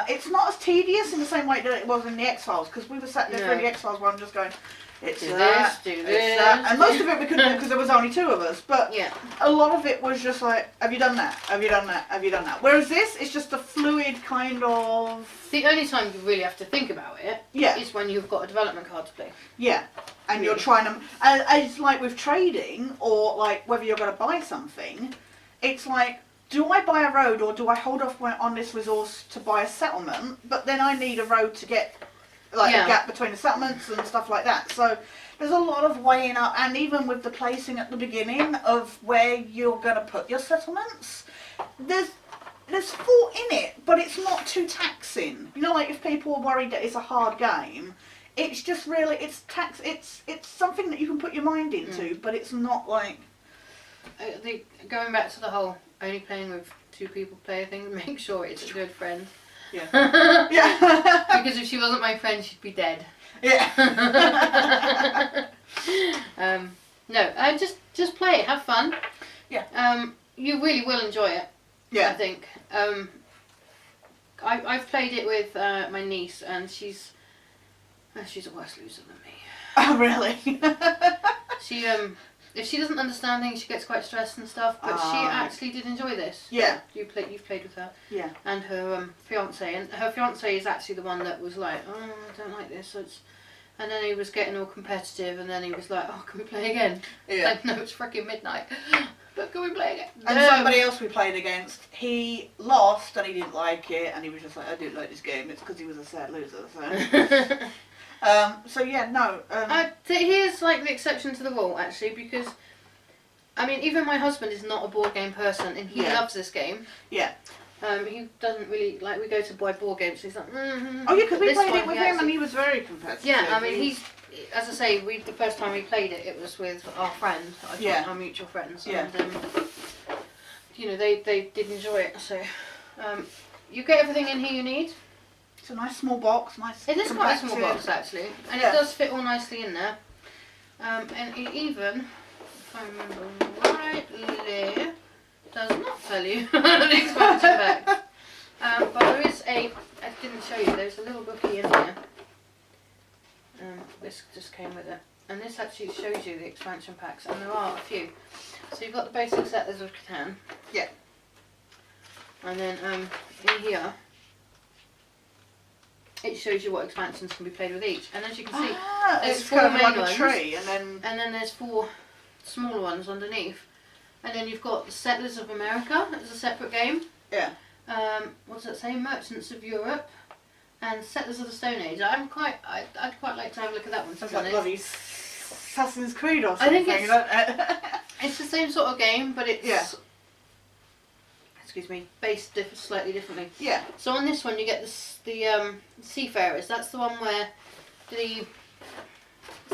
It's not as tedious in the same way that it was in the X-Files, because we were sat there through the X-Files one just going, it's Do that, this, do it's this. that. And most of it we couldn't do because there was only 2 of us, but Yeah. a lot of it was just like, have you done that? Have you done that? Have you done that? Whereas this is just a fluid kind of... The only time you really have to think about it is when you've got a development card to play. Yeah, and you're trying to... It's like with trading, or like whether you're going to buy something, it's like, do I buy a road or do I hold off on this resource to buy a settlement, but then I need a road to get a gap between the settlements and stuff like that. So there's a lot of weighing up, and even with the placing at the beginning of where you're going to put your settlements, there's there's thought in it, but it's not too taxing. You know, like if people are worried that it's a hard game, it's just really it's something that you can put your mind into, but it's not like. Going back to the whole only playing with 2 people player thing, make sure it's a good friend. Yeah. Yeah. Because if she wasn't my friend, she'd be dead. Yeah. No, just play it, have fun. Yeah. You really will enjoy it. Yeah. I think. I've played it with my niece, and she's a worse loser than me. Oh really? She if she doesn't understand things, she gets quite stressed and stuff. But she actually did enjoy this. Yeah. You've played with her. Yeah. And her fiance, and her fiance is actually the one that was like, oh, I don't like this. And then he was getting all competitive, and then he was like, oh, can we play again? Yeah. Like, no, it's freaking midnight. But can we play again? And No. somebody else we played against, he lost and he didn't like it, and he was just like, I didn't like this game. It's because he was a sad loser. So, so yeah, no. Here's like the exception to the rule, actually, because I mean, even my husband is not a board game person, and he loves this game. Yeah. He doesn't really like. We go to buy board games. He's like, oh yeah, because we played it with him, and he was very competitive. Yeah, I mean, he's as I say, the first time we played it, it was with our friend, our mutual friends, and you know, they did enjoy it. So you get everything in here you need. It's a nice small box, nice. It is quite a small box actually, and it does fit all nicely in there. And it even, if I remember rightly, does not tell you the expansion pack. But there is I didn't show you, there's a little bookie in here. This just came with it. And this actually shows you the expansion packs, and there are a few. So you've got the basic settlers of Catan. Yeah. And then in here, it shows you what expansions can be played with each. And as you can see, there's it's 4 kind of main like ones, a tree, and then there's 4 smaller ones underneath. And then you've got the Settlers of America as a separate game. Yeah. What does that say? Merchants of Europe and Settlers of the Stone Age. I'd quite like to have a look at that one. It's like bloody Assassin's Creed or something. I think it's the same sort of game, but it's excuse me, based slightly differently. Yeah. So on this one you get the Seafarers. That's the one where the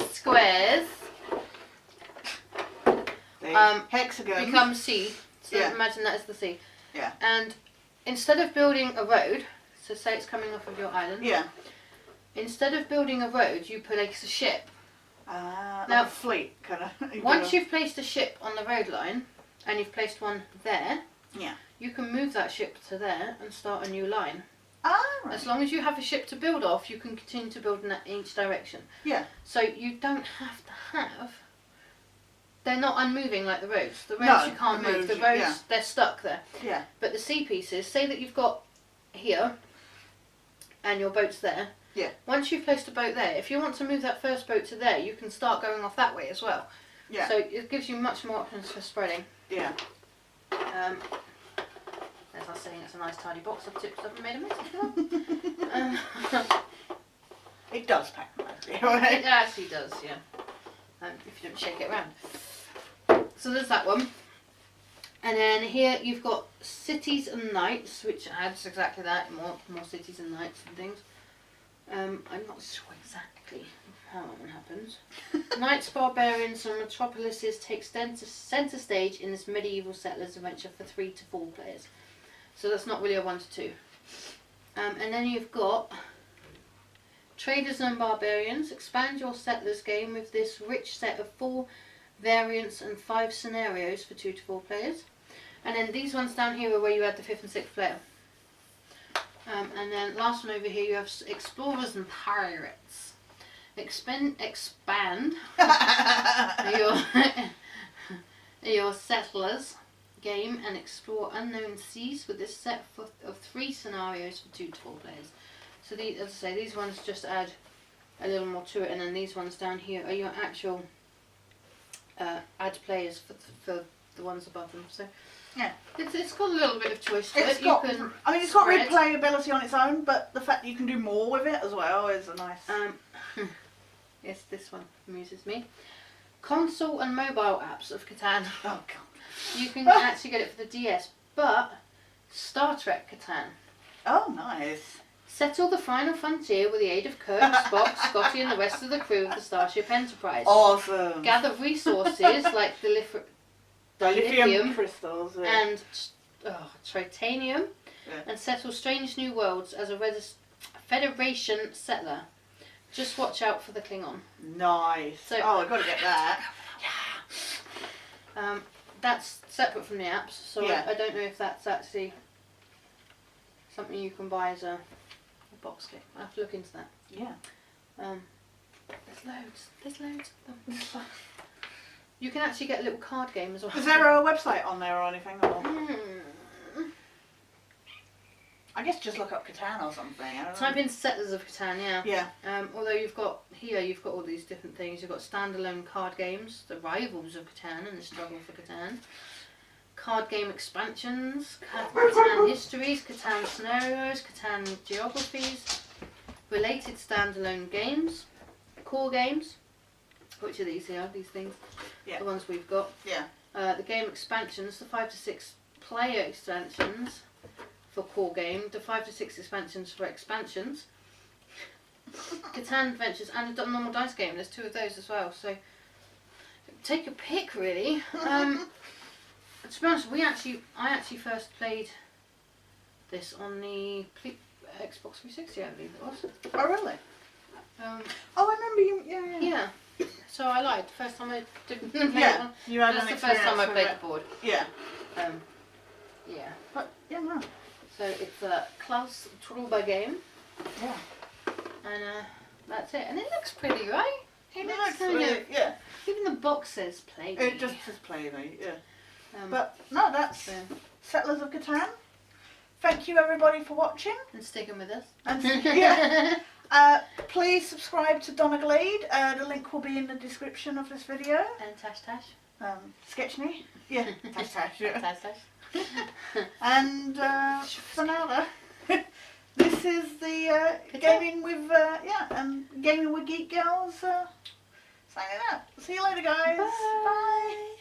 squares hexagon become sea. So imagine that as the sea. Yeah. And instead of building a road, so say it's coming off of your island. Yeah. Instead of building a road, you place a ship. Now, Now, like a fleet kind of. Once you've placed a ship on the road line, and you've placed one there, you can move that ship to there and start a new line. Right. As long as you have a ship to build off, you can continue to build in each direction. Yeah. So you don't have to have. They're not unmoving like the roads. The roads you can't move. The roads they're stuck there. Yeah. But the sea pieces, say that you've got here, and your boat's there. Yeah. Once you've placed a boat there, if you want to move that first boat to there, you can start going off that way as well. Yeah. So it gives you much more options for spreading. Yeah. As I was saying, it's a nice tidy box of tips. I haven't made a mess of it. It does pack nicely. It actually does, yeah. If you don't shake it around. So there's that one. And then here you've got Cities and Knights, which adds exactly that, more cities and knights and things. I'm not sure exactly how that one happens. Knights, barbarians and metropolises take centre stage in this medieval settlers adventure for 3 to 4 players. So that's not really a 1 to 2. And then you've got Traders and Barbarians. Expand your settlers game with this rich set of 4 variants and 5 scenarios for 2 to 4 players. And then these ones down here are where you add the 5th and 6th player. And then last one over here you have Explorers and Pirates. Expand your settlers game and explore unknown seas with this set of 3 scenarios for 2 to 4 players. So these, as I say, these ones just add a little more to it, and then these ones down here are your actual add players for the ones above them. So yeah, it's got a little bit of choice to it. It's got replayability on its own, but the fact that you can do more with it as well is a nice. Yes, this one amuses me. Console and mobile apps of Catan. Oh god. You can actually get it for the DS, but Star Trek Catan. Oh, nice. Settle the final frontier with the aid of Kirk, Spock, Scotty and the rest of the crew of the Starship Enterprise. Awesome. Gather resources like Lithium crystals. and tritanium, Yeah. and settle strange new worlds as a Federation settler. Just watch out for the Klingon. Nice. So, I've got to get that. That's separate from the apps, so Yeah. I don't know if that's actually something you can buy as a box kit. I have to look into that. Yeah. There's loads of them. You can actually get a little card game as well. Is there a website on there or anything? Or? I guess just look up Catan or something. I don't Type know. in Settlers of Catan, yeah. Yeah. Although you've got all these different things. You've got standalone card games, the rivals of Catan and the struggle for Catan. Card game expansions, Catan histories, Catan scenarios, Catan geographies, related standalone games, core games, which are these here, these things, Yeah. the ones we've got. Yeah. The game expansions, the 5 to 6 player expansions for core game, the 5 to 6 expansions for expansions, Catan Adventures, and a normal dice game. There's 2 of those as well. So take your pick, really. To be honest, I actually first played this on the Xbox 360, I believe it was. Oh, really? Um, Oh, I remember you. Yeah. yeah. So I lied. The first time I didn't play Yeah. one. You had That's an the first time I experience played with the board. Yeah. Yeah. But yeah, no. So it's a Klaus Truber game, Yeah. and that's it. And it looks pretty, right? It looks That's kind really, of, yeah. even the box says play. It just says play me. Yeah. Um, But no, that's so, Settlers of Catan. Thank you everybody for watching. and sticking with us. And yeah. Please subscribe to Donna Glade. The link will be in the description of this video. And Tash Tash. Sketch me. Yeah. Tash tash. Yeah. Tash Tash. And for now, this is the gaming with gaming with Geek Girls. Signing out. See you later, guys. Bye. Bye.